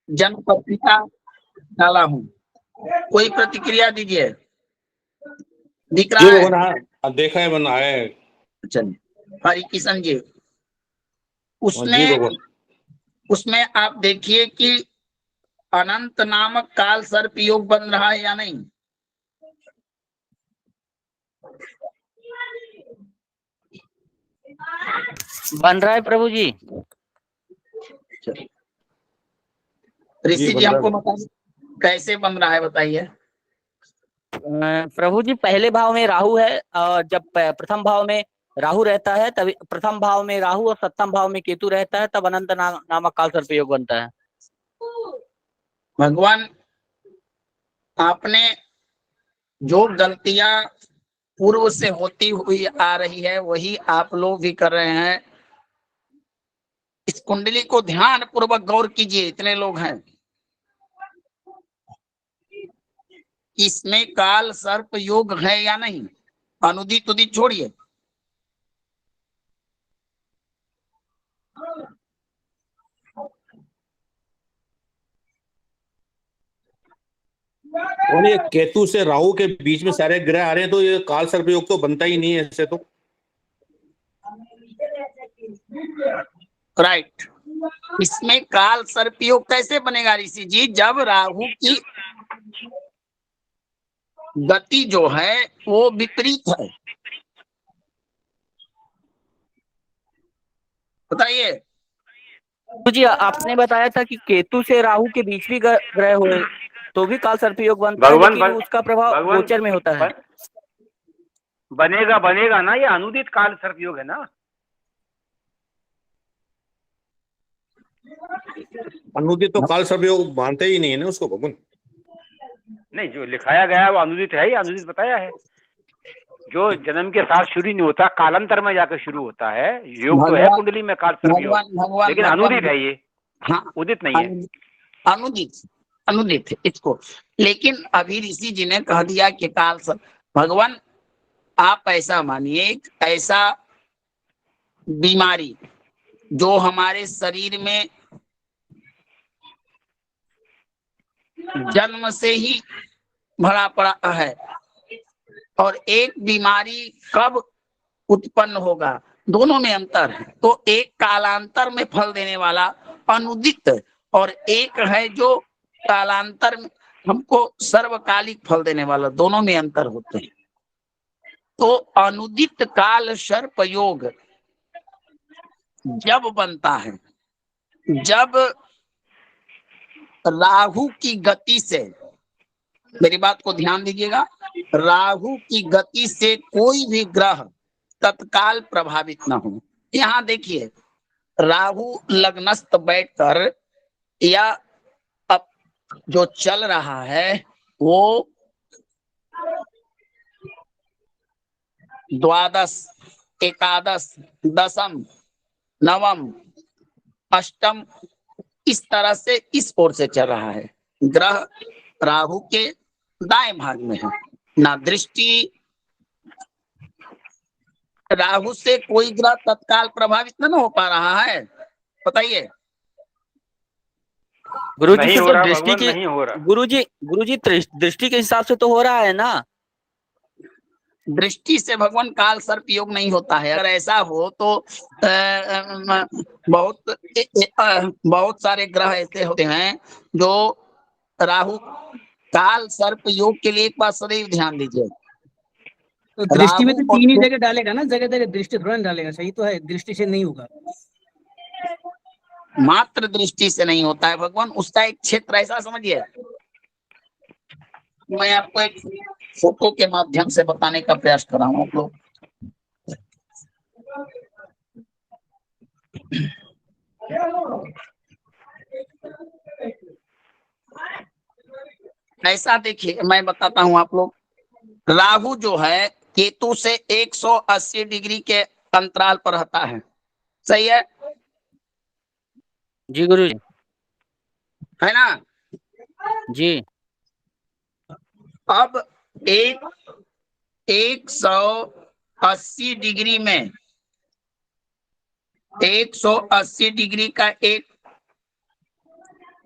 जन्म पत्रिका डाला हूं, कोई प्रतिक्रिया दीजिए। दिख रहा है? हाँ, देखा है, बना है। चलिए, हरिकिशन जी, जी भगवान। उसमें आप देखिए कि अनंत नामक काल सर्प योग बन रहा है या नहीं? बन रहा है प्रभु जी। ऋषि जी हमको बताइए कैसे बन रहा है, बताइए। प्रभु जी, पहले भाव में राहु है, और जब प्रथम भाव में राहु रहता है तब प्रथम भाव में राहु और सप्तम भाव में केतु रहता है, तब अनंत नामक काल सर्प योग बनता है। भगवान, आपने जो गलतियां पूर्व से होती हुई आ रही है वही आप लोग भी कर रहे हैं। इस कुंडली को ध्यान पूर्वक गौर कीजिए, इतने लोग हैं। इसमें काल सर्प योग है या नहीं? अनुदित उदित छोड़िए। और ये केतु से राहु के बीच में सारे ग्रह आ रहे हैं, तो ये काल सर्प योग तो बनता ही नहीं है ऐसे तो। राइट। इसमें काल सर्प योग कैसे बनेगा ऋषि जी? जब राहु की गति जो है वो विपरीत है। बताइए। जी, आपने बताया था कि केतु से राहु के बीच भी ग्रह हुए तो भी काल सर्प योग बनता है, लेकिन उसका प्रभाव गोचर में होता है। बनेगा ना, ये अनुदित काल सर्प योग है ना। अनुदित तो काल सर्प योग मानते ही नहीं है ना उसको भगवान। नहीं, जो लिखाया गया है वो अनुदित है ही, अनुदित बताया है। जो जन्म के साथ शुरू नहीं होता, कालांतर में जाकर शुरू होता है। योग तो है कुंडली में काल सर्प योग, लेकिन अनुदित है ये। हाँ, उदित नहीं है। अनुदित इसको। लेकिन अभी ऋषि जी ने कह दिया कि काल सर्प। भगवान, आप ऐसा मानिए, एक ऐसा बीमारी जो हमारे शरीर में जन्म से ही भरा पड़ा है, और एक बीमारी कब उत्पन्न होगा, दोनों में अंतर है। तो एक कालांतर में फल देने वाला अनुदित, और एक है जो कालांतर में हमको सर्वकालिक फल देने वाला, दोनों में अंतर होते हैं। तो अनुदित काल सर्प योग जब बनता है, जब राहु की गति से, मेरी बात को ध्यान दीजिएगा, राहु की गति से कोई भी ग्रह तत्काल प्रभावित ना हो। यहाँ देखिए, राहु लग्नस्थ बैठकर या अब जो चल रहा है वो द्वादश, एकादश, दशम, नवम, अष्टम, इस तरह से इस ओर से चल रहा है। ग्रह राहु के दाएं भाग में है ना। दृष्टि, राहु से कोई ग्रह तत्काल प्रभावित ना हो पा रहा है, बताइए। गुरुजी से तो दृष्टि की नहीं हो रहा। गुरुजी दृष्टि के हिसाब से तो हो रहा है ना। दृष्टि से भगवान काल सर्प योग नहीं होता है। अगर ऐसा हो तो बहुत सारे ग्रह ऐसे होते हैं जो राहु काल सर्प योग के लिए एक बार सदैव ध्यान दीजिए। तो दृष्टि में तो तीन ही जगह डालेगा ना, जगह जगह दृष्टि थोड़ा डालेगा। सही तो है, दृष्टि से नहीं होगा। मात्र दृष्टि से नहीं होता है भगवान, उसका एक क्षेत्र ऐसा समझिए। मैं आपको एक फोटो के माध्यम से बताने का प्रयास कर रहा हूँ। आप लोग ऐसा देखिए, मैं बताता हूँ आप लोग। राहु जो है केतु से 180 डिग्री के अंतराल पर रहता है, सही है? जी गुरु जी, है ना जी। अब 180 डिग्री में 180 डिग्री का एक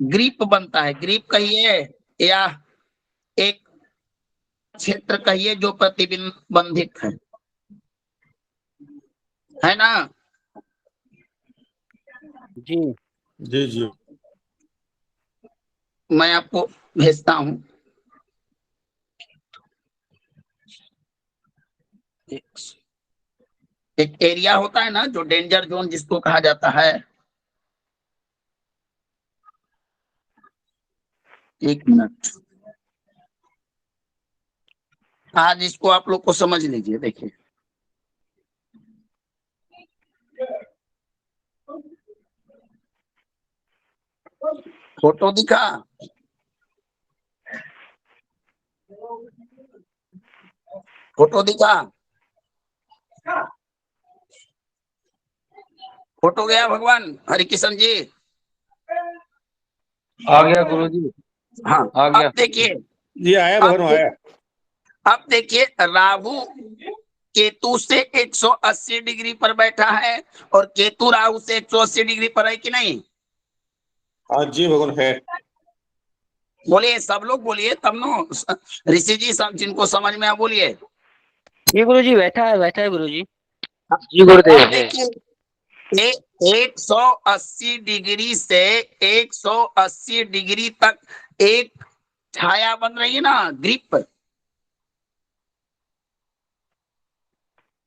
ग्रीप बनता है, ग्रीप कहिए या एक क्षेत्र कहिए जो प्रतिबंधित है ना? जी जी जी। मैं आपको भेजता हूं। एक एरिया होता है ना जो डेंजर जोन जिसको कहा जाता है। एक मिनट, आज इसको आप लोग को समझ लीजिए। देखिए फोटो दिखा, फोटो दिखा, फोटो गया भगवान हरिकिशन जी। आ गया गुरुजी, हाँ आ गया। अब देखिए, जी आया भगवान आया। अब देखिए राहु केतु से 180 डिग्री पर बैठा है और केतु राहु से 180 डिग्री पर है कि नहीं? हाँ जी भगवान है। बोलिए सब लोग बोलिए, तब नो ऋषि जी सब जिनको समझ में आ बोलिए। जी गुरुजी, बैठा है गुरुजी। जी गुरुदेव अब है। देखिए 180 डिग्री से 180 डिग्री तक एक छाया बन रही है ना, ग्रिप।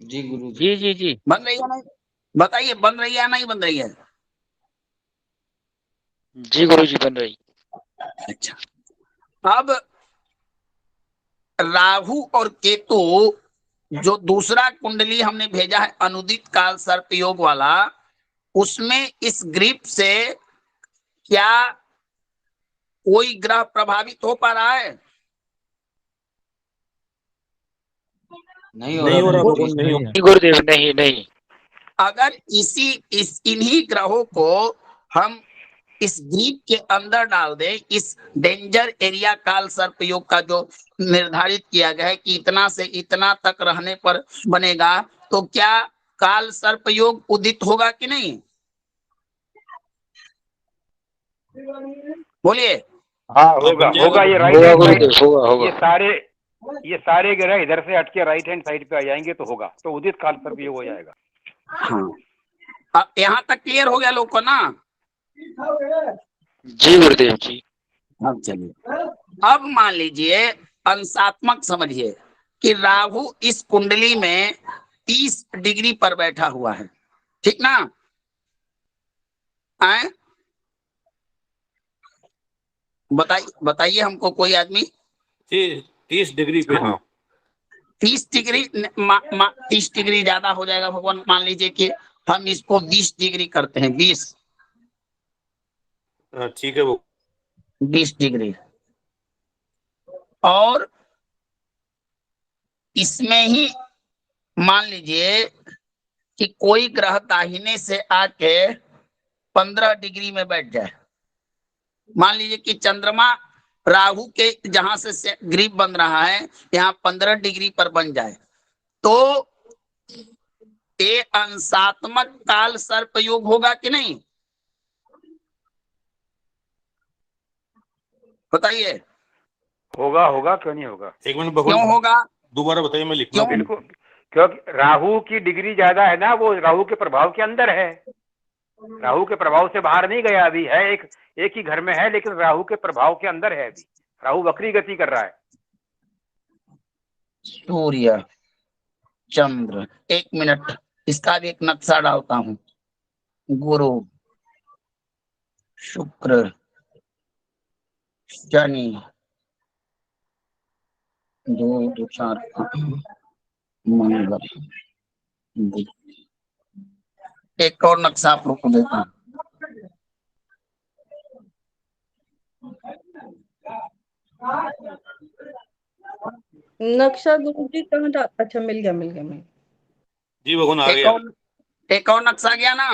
जी गुरुजी। जी बन रही है नहीं? बताइए बन रही है या नहीं बन रही है? जी गुरुजी बन रही। अच्छा, अब राहु और केतु जो दूसरा कुंडली हमने भेजा है अनुदित काल सर्प योग वाला, उसमें इस ग्रिप से क्या कोई ग्रह प्रभावित हो पा रहा है? नहीं नहीं हो रहा गुरुजी। भगवान, नहीं हो। जी गुरुदेव, नहीं नहीं। अगर इन्हीं ग्रहों को हम इस ग्रीप के अंदर डाल दे, इस डेंजर एरिया काल सर्प योग का जो निर्धारित किया गया है कि इतना से इतना तक रहने पर बनेगा, तो क्या काल सर्प योग उदित होगा कि नहीं? बोलिए। हाँ होगा बन जाएगा होगा, ये राइट होगा हैंड गुरुदेव, साइड, होगा होगा। ये सारे ग्रह इधर से हट के राइट हैंड साइड पे आ जाएंगे तो होगा, तो उदित काल सर्प योग हो जाएगा। हाँ, अब यहाँ तक क्लियर हो गया लोग को ना? जी गुरुदेव जी। अब चलिए, अब मान लीजिए अंशात्मक समझिए कि राहु इस कुंडली में 30 डिग्री पर बैठा हुआ है, ठीक ना? आए बताइए, बताइए हमको कोई आदमी। 30 डिग्री पे। हाँ 30 डिग्री 30 डिग्री ज्यादा हो जाएगा भगवान। मान लीजिए कि हम इसको 20 डिग्री करते हैं, 20 ठीक है वो। 20 डिग्री, और इसमें ही मान लीजिए कि कोई ग्रह दाहिने से आके 15 डिग्री में बैठ जाए। मान लीजिए कि चंद्रमा राहु के जहां से ग्रीप बन रहा है यहाँ 15 डिग्री पर बन जाए, तो ये अंशात्मक काल सर्प योग होगा कि नहीं? बताइए। होगा होगा, क्यों नहीं होगा। एक मिनट क्यों भगवान, होगा? दोबारा बताइए, मैं लिखना। क्यों? बिल्कुल, क्योंकि राहु की डिग्री ज्यादा है ना, वो राहु के प्रभाव के अंदर है, राहु के प्रभाव से बाहर नहीं गया अभी, है एक ही घर में है, लेकिन राहु के प्रभाव के अंदर है अभी। राहु वक्री गति कर रहा है। सूर्य चंद्र, एक मिनट, इसका भी एक नक्शा डालता हूं। गुरु शुक्र शनि 2 2 4 मंगल, एक और नक्शा आप लोग को देता हूं। नक्शा गुरुजी कहाँ था? अच्छा मिल गया मिल गया। जी भगवान आ गया। एक और नक्शा गया ना?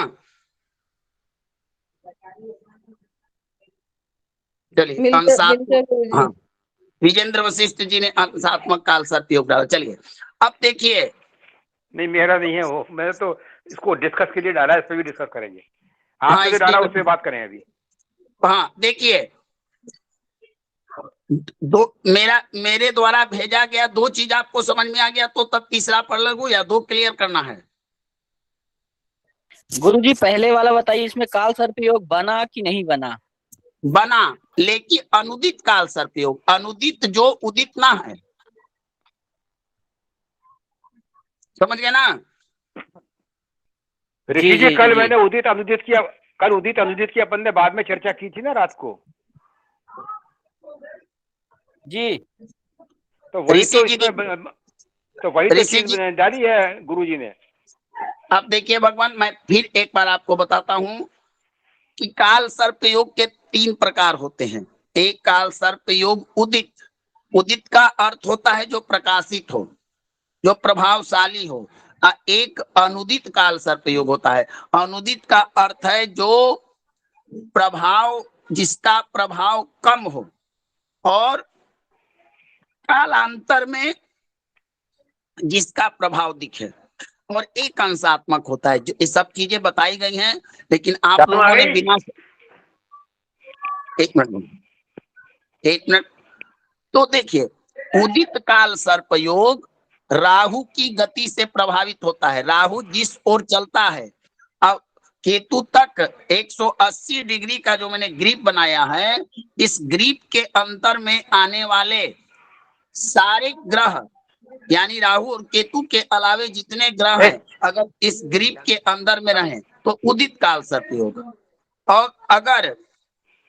चलिए मिल गया गुरुजी। हाँ, विजेंद्र वशिष्ठ जी ने अंशात्मक काल सर्प योग डाला। चलिए अब देखिए, नहीं मेरा नहीं है वो, मैंने तो इसको डिस्कस के लिए डाला है, इस पर भी डिस्कस करेंगे। हाँ, आपने जो इस पे डाला उस पर बात करें अभी। हाँ देखिए, दो मेरे द्वारा भेजा गया 2 चीज आपको समझ में आ गया तो तब तीसरा पढ़ लगू या 2 क्लियर करना है? गुरुजी पहले वाला बताइए, इसमें काल सर्प योग बना कि नहीं बना? बना, लेकिन अनुदित काल सर्प योग, अनुदित जो उदित ना है, समझ गए ना? ऋषि जी जी, कल जी। मैंने उदित अनुदित किया, कल उदित अनुदित की अपन ने बाद में चर्चा की थी ना रात को, जी तो वही ऋषि तो जी इसमें तो वही तो ऋषि चीज जी, डाली है गुरुजी ने। अब देखिए भगवान, मैं फिर एक बार आपको बताता हूं कि काल सर्प योग के 3 प्रकार होते हैं। एक काल सर्प योग उदित, उदित का अर्थ होता है जो प्रकाशित हो, जो प्रभावशाली हो। एक अनुदित काल सर्प योग होता है। अनुदित का अर्थ है जो प्रभाव, जिसका प्रभाव कम हो और कालांतर में जिसका प्रभाव दिखे, और एक अंशात्मक होता है। जो ये सब चीजें बताई गई हैं, लेकिन आप शर्मा लोगों ने आई? बिना, एक मिनट, तो देखिए, उदित काल सर्प योग राहु की गति से प्रभावित होता है। राहु जिस ओर चलता है, अब केतु तक 180 डिग्री का जो मैंने ग्रिप बनाया है, इस ग्रिप के अंतर में आने वाले सारे ग्रह, यानी राहु और केतु के अलावे जितने ग्रह हैं, अगर इस ग्रिप के अंदर में रहें तो उदित काल सर्प योग। और अगर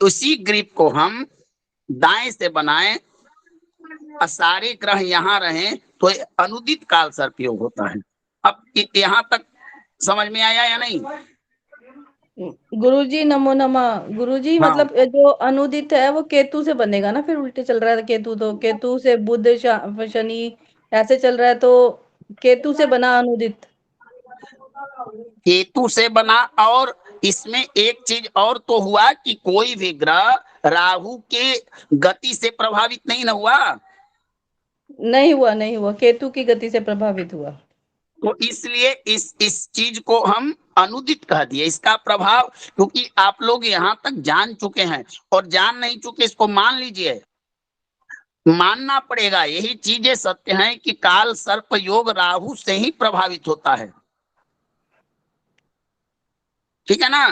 उसी ग्रिप को हम दाएं से बनाएं और सारे ग्रह यहाँ रहें तो ये अनुदित काल सर्प योग होता है। अब यहाँ तक समझ में आया या नहीं? गुरुजी नमो नमः। गुरुजी हाँ। मतलब जो अनुदित है वो केतु से बनेगा ना, फिर उल्टे चल रहा है केतु, तो केतु से बुध शनि ऐसे चल रहा है, तो केतु से बना अनुदित। केतु से बना, और इसमें एक चीज और तो हुआ कि कोई भी ग्रह राहु के गति से प्रभावित नहीं ना हुआ, नहीं हुआ, नहीं हुआ, केतु की गति से प्रभावित हुआ। तो इसलिए इस चीज को हम अनुदित कह दिए। इसका प्रभाव, क्योंकि आप लोग यहाँ तक जान चुके हैं, और जान नहीं चुके इसको मान लीजिए, मानना पड़ेगा। यही चीजें सत्य हैं कि काल सर्प योग राहु से ही प्रभावित होता है, ठीक है ना?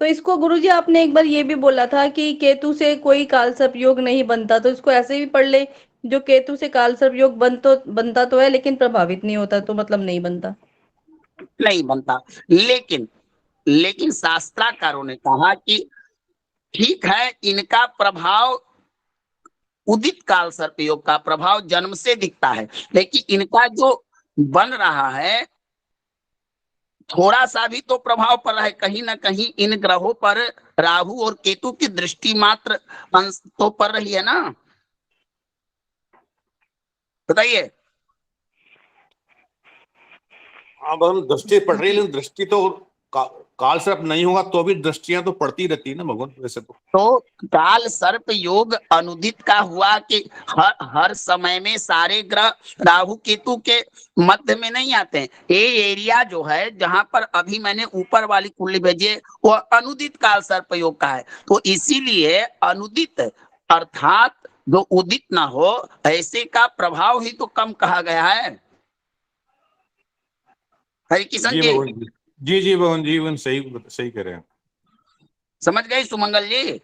तो इसको गुरुजी आपने एक बार ये भी बोला था कि केतु से कोई कालसर्प योग नहीं बनता, तो इसको ऐसे भी पढ़ ले, जो केतु से कालसर्प योग बनता तो है लेकिन प्रभावित नहीं होता, तो मतलब नहीं बनता। नहीं बनता, लेकिन शास्त्राकारों ने कहा कि ठीक है, इनका प्रभाव, उदित काल सर्प योग का प्रभाव जन्म से दिखता है, लेकिन इनका जो बन रहा है थोड़ा सा भी तो प्रभाव पड़ रहा है। कहीं ना कहीं इन ग्रहों पर राहु और केतु की दृष्टि मात्र अंश तो पड़ रही है ना? बताइए। अब हम दृष्टि पड़ रही है, लेकिन दृष्टि तो काल सर्प नहीं होगा तो भी दृष्टियां तो पड़ती रहती है ना भगवान, वैसे तो काल सर्प योग अनुदित का हुआ कि हर समय में सारे ग्रह राहु केतु के मध्य में नहीं आते हैं। ये एरिया जो है जहां पर अभी मैंने ऊपर वाली कुंडली भेजी है वो अनुदित काल सर्प योग का है। तो इसीलिए अनुदित अर्थात जो उदित ना हो, ऐसे का प्रभाव ही तो कम कहा गया है। हरि किशन जी जी, भगवान जी, जी भगवान जी, भगवान सही कह रहे हैं। समझ गए सुमंगल जी?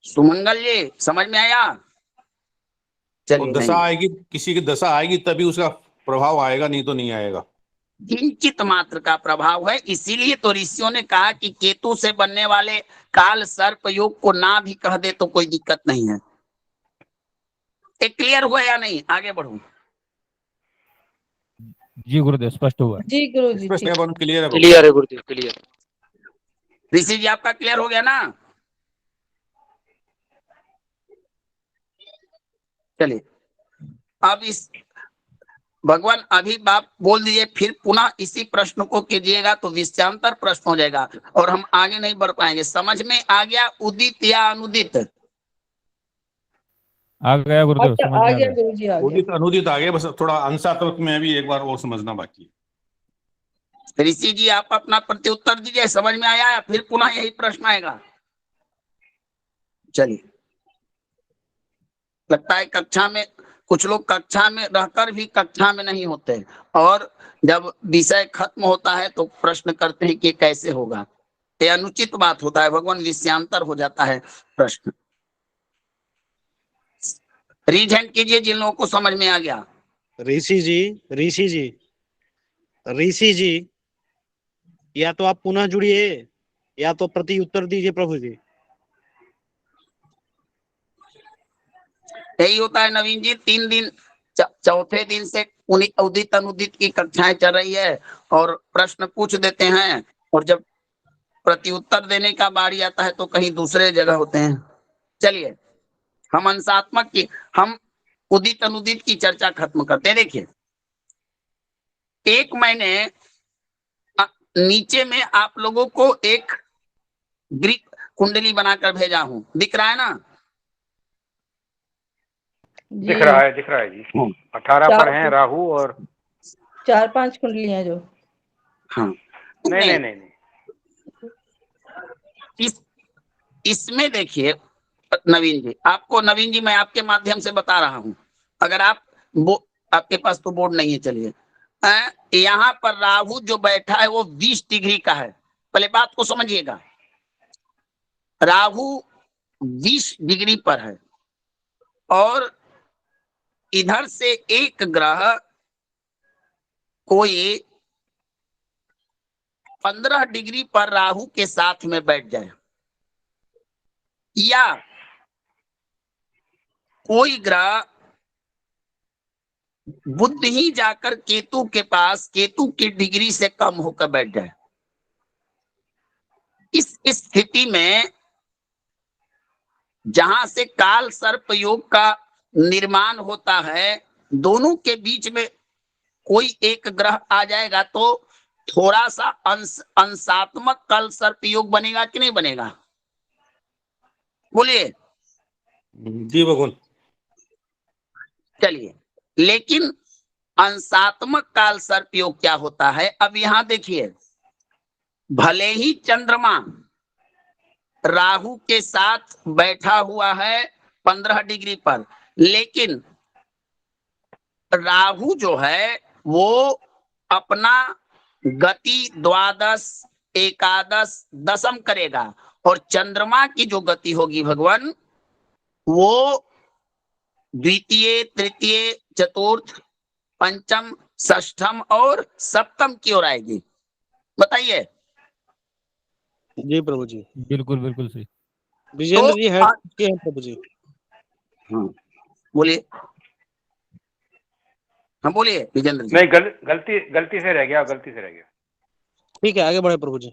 सुमंगल जी समझ में आया? और चलिए, दशा नहीं, आएगी, किसी की दशा आएगी तभी उसका प्रभाव आएगा, नहीं तो नहीं आएगा। किंचित मात्र का प्रभाव है। इसीलिए तो ऋषियों ने कहा कि केतु से बनने वाले काल सर्प योग को ना भी कह दे तो कोई दिक्कत नहीं है। एक क्लियर हुआ या नहीं? आगे बढ़ू? जी गुरुदेव, स्पष्ट हुआ। जी गुरुजी स्पष्ट ठीक। है भगवान, क्लियर है भगवान। क्लियर है गुरुदेव, क्लियर। ऋषि जी आपका क्लियर हो गया ना? चलिए, अब इस भगवान अभी बात बोल दीजिए, फिर पुनः इसी प्रश्न को कीजिएगा तो विषयांतर प्रश्न हो जाएगा और हम आगे नहीं बढ़ पाएंगे। समझ में आ गया उदित या अनुदित? आ गया गुरुदेव, अच्छा, समझ आ में आ गया गया। गुरुजी, आ गया। उदित अनुदित आ गया, बस थोड़ा अंशात्मक में भी एक बार वो समझना बाकी है। ऋषि जी आप अपना प्रत्युत्तर दीजिए, समझ में आया या फिर पुनः यही प्रश्न आएगा? चलिए, लगता है कक्षा में कुछ लोग कक्षा में रहकर भी कक्षा में नहीं होते, और जब विषय खत्म होता है तो प्रश्न करते हैं कि कैसे होगा। ये अनुचित बात होता है भगवान, विषयांतर हो जाता है प्रश्न। रीज हैंड कीजिए जिन लोगों को समझ में आ गया। ऋषि जी या तो आप पुनः जुड़िए या तो प्रति उत्तर दीजिए प्रभु जी। यही होता है नवीन जी, 3 दिन चौथे दिन से उदित अनुदित की कक्षाएं चल रही है और प्रश्न पूछ देते हैं, और जब प्रति उत्तर देने का बारी आता है तो कहीं दूसरे जगह होते हैं। चलिए, हम अंशात्मक की, हम उदित अनुदित की चर्चा खत्म करते हैं। देखिए, एक मैंने नीचे में आप लोगों को एक ग्रीक कुंडली बनाकर भेजा हूं, दिख रहा है ना? दिख रहा है जी। 18 पर हैं राहु और 4-5 कुंडलियां जो। हाँ, नहीं। इसमें देखिए नवीन जी, आपको नवीन जी मैं आपके माध्यम से बता रहा हूं, अगर आप आपके पास तो बोर्ड नहीं है, चलिए यहाँ पर राहु जो बैठा है वो 20 डिग्री का है। पहले बात को समझिएगा, राहु 20 डिग्री पर है और इधर से एक ग्रह कोई 15 डिग्री पर राहु के साथ में बैठ जाए, या कोई ग्रह बुध ही जाकर केतु के पास, केतु की डिग्री से कम होकर बैठ जाए, इस स्थिति में जहां से काल सर्प योग का निर्माण होता है, दोनों के बीच में कोई एक ग्रह आ जाएगा तो थोड़ा सा अंशात्मक काल सर्प योग बनेगा कि नहीं बनेगा? बोलिए जी भगवान। चलिए, लेकिन अंशात्मक काल सर्प योग क्या होता है? अब यहां देखिए, भले ही चंद्रमा राहु के साथ बैठा हुआ है 15 डिग्री पर, लेकिन राहु जो है वो अपना गति 12, 11, 10 करेगा, और चंद्रमा की जो गति होगी भगवान, वो द्वितीय, तृतीय, चतुर्थ, पंचम, षष्ठम और सप्तम की ओर आएगी। बताइए। जी प्रभु जी, बिल्कुल बिल्कुल सही। विजेंद्र जी हैं प्रभु जी। हाँ बोलिए, हाँ बोलिए विजेंद्र जी। नहीं, गलती से रह गया। ठीक है, आगे बढ़े प्रभु जी।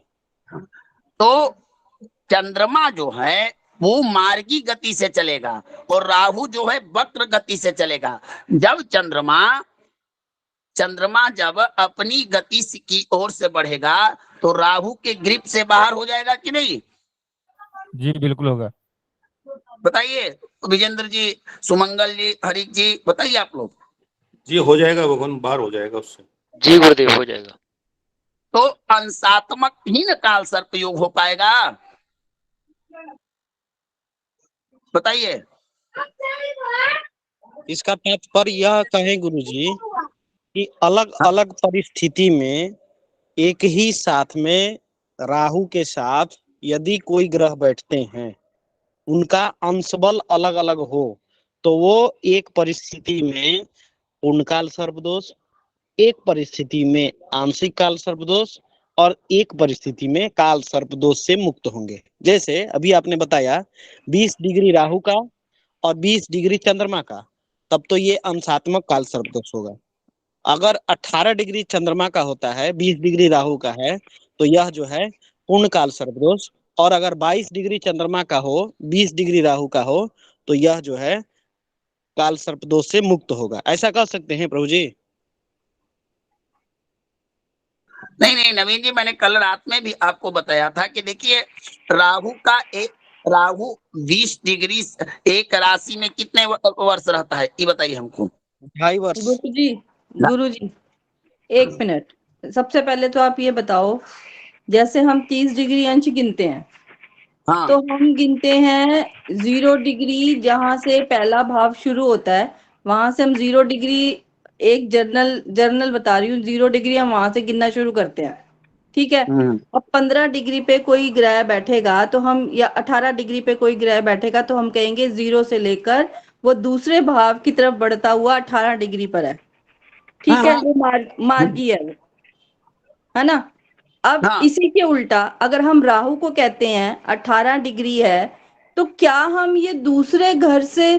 तो चंद्रमा जो है वो मार्गी गति से चलेगा और राहु जो है वक्र गति से चलेगा। जब चंद्रमा जब अपनी गति की ओर से बढ़ेगा तो राहु के ग्रिप से बाहर हो जाएगा कि नहीं? जी बिल्कुल होगा। बताइए विजेंद्र जी, सुमंगल जी, हरीश जी, बताइए आप लोग। जी हो जाएगा भगवान, बाहर हो जाएगा उससे। जी गुरुदेव हो जाएगा। तो अंशात्मक ही न काल सर्प योग हो पाएगा? बताइए। इसका तात्पर्य यह कहें गुरुजी कि अलग अलग परिस्थिति में एक ही साथ में राहु के साथ यदि कोई ग्रह बैठते हैं, उनका अंश बल अलग अलग हो तो वो एक परिस्थिति में पूर्णकाल सर्पदोष, एक परिस्थिति में आंशिक काल सर्पदोष और एक परिस्थिति में काल सर्पदोष से मुक्त होंगे। जैसे अभी आपने बताया 20 डिग्री राहु का और 20 डिग्री चंद्रमा का, तब तो ये अंशात्मक काल सर्पदोष होगा। अगर 18 डिग्री चंद्रमा का होता है, 20 डिग्री राहु का है, तो यह जो है पूर्ण काल सर्पदोष। और अगर 22 डिग्री चंद्रमा का हो, 20 डिग्री राहु का हो, तो यह जो है काल सर्पदोष से मुक्त होगा। ऐसा कह सकते हैं प्रभु जी? नहीं नवीन जी, मैंने कल रात में भी आपको बताया था कि देखिए राहु 20 डिग्री एक राशि में कितने वर्ष रहता है, ये बताइए हमको। 2.5 वर्ष। गुरु जी 1 मिनट, सबसे पहले तो आप ये बताओ, जैसे हम 30 डिग्री अंश गिनते हैं, हाँ तो हम गिनते हैं 0 डिग्री, जहां से पहला भाव शुरू होता है वहां से हम 0 डिग्री, एक जर्नल बता रही हूँ, 0 डिग्री हम वहां से गिनना शुरू करते हैं, ठीक है। अब 15 डिग्री पे कोई ग्रह बैठेगा तो हम, या 18 डिग्री पे कोई ग्रह बैठेगा तो हम कहेंगे 0 से लेकर वो दूसरे भाव की तरफ बढ़ता हुआ 18 डिग्री पर है, ठीक है, वो मार्गी है ना। अब हाँ। इसी के उल्टा अगर हम राहु को कहते हैं 18 डिग्री है, तो क्या हम ये दूसरे घर से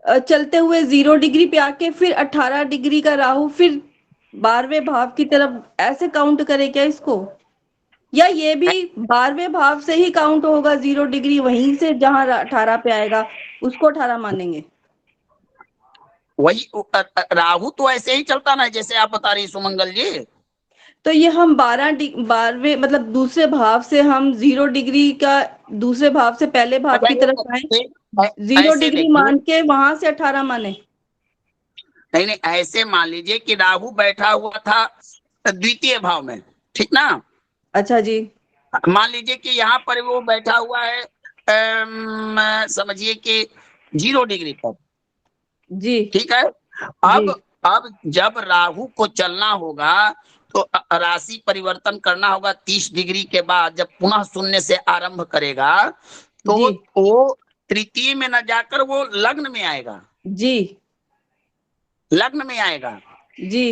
चलते हुए 0 डिग्री पे आके फिर 18 डिग्री का राहु फिर 12वें भाव की तरफ ऐसे काउंट करें क्या इसको, या ये भी 12वें भाव से ही काउंट होगा, 0 डिग्री वहीं से जहां 18 पे आएगा उसको 18 मानेंगे। वही राहु तो ऐसे ही चलता ना, जैसे आप बता रही सुमंगल जी। तो ये हम 12वें मतलब दूसरे भाव से हम 0 डिग्री का दूसरे भाव से पहले भाव की तरफ आए, 0 डिग्री मान के वहां से 18 माने। नहीं नहीं, ऐसे मान लीजिए कि राहु बैठा हुआ था द्वितीय भाव में, ठीक ना। अच्छा जी। मान लीजिए कि यहाँ पर वो बैठा हुआ है समझिए कि 0 डिग्री पर, जी ठीक है। अब जब राहु को चलना होगा तो राशि परिवर्तन करना होगा 30 डिग्री के बाद, जब पुनः शून्य से आरंभ करेगा तो वो तृतीय में न जाकर वो लग्न में आएगा, जी लग्न में आएगा जी।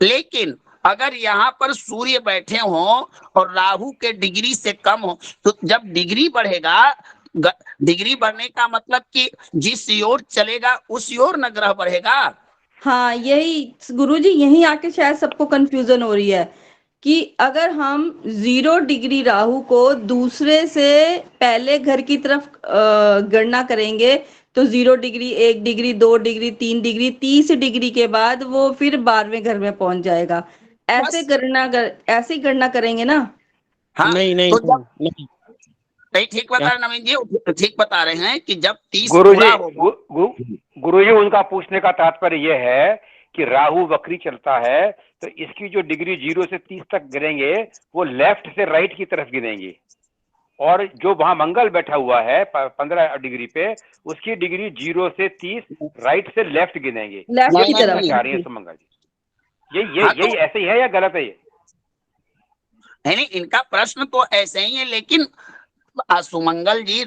लेकिन अगर यहाँ पर सूर्य बैठे हों और राहु के डिग्री से कम हो, तो जब डिग्री बढ़ेगा, डिग्री बढ़ने का मतलब कि जिस ओर चलेगा उस ओर न ग्रह बढ़ेगा। हाँ, यही गुरुजी, यही आके शायद सबको कंफ्यूजन हो रही है कि अगर हम 0 डिग्री राहु को दूसरे से पहले घर की तरफ गणना करेंगे तो 0 degree, 1 degree, 2 degree, 3 degree, 30 degree के बाद वो फिर 12वें घर में पहुंच जाएगा। ऐसे गणना करेंगे ना। हाँ, नहीं नहीं तो नहीं, नहीं ठीक बता रहे नवीन जी, ठीक बता रहे हैं कि जब 30 गुरुजी उनका पूछने का तात्पर्य यह है कि राहु वक्री चलता है तो इसकी जो डिग्री 0 से 30 तक गिनेंगे वो लेफ्ट से राइट की तरफ गिनेंगे, और जो वहां मंगल बैठा हुआ है 15 डिग्री पे उसकी डिग्री 0 से 30 राइट से लेफ्ट गिनेंगे। लेफ्ट की तरफ चाह रही है सुमंगल जी, यही ऐसे ही है या गलत है ये? नहीं, इनका प्रश्न तो ऐसे ही है, लेकिन सुमंगल जी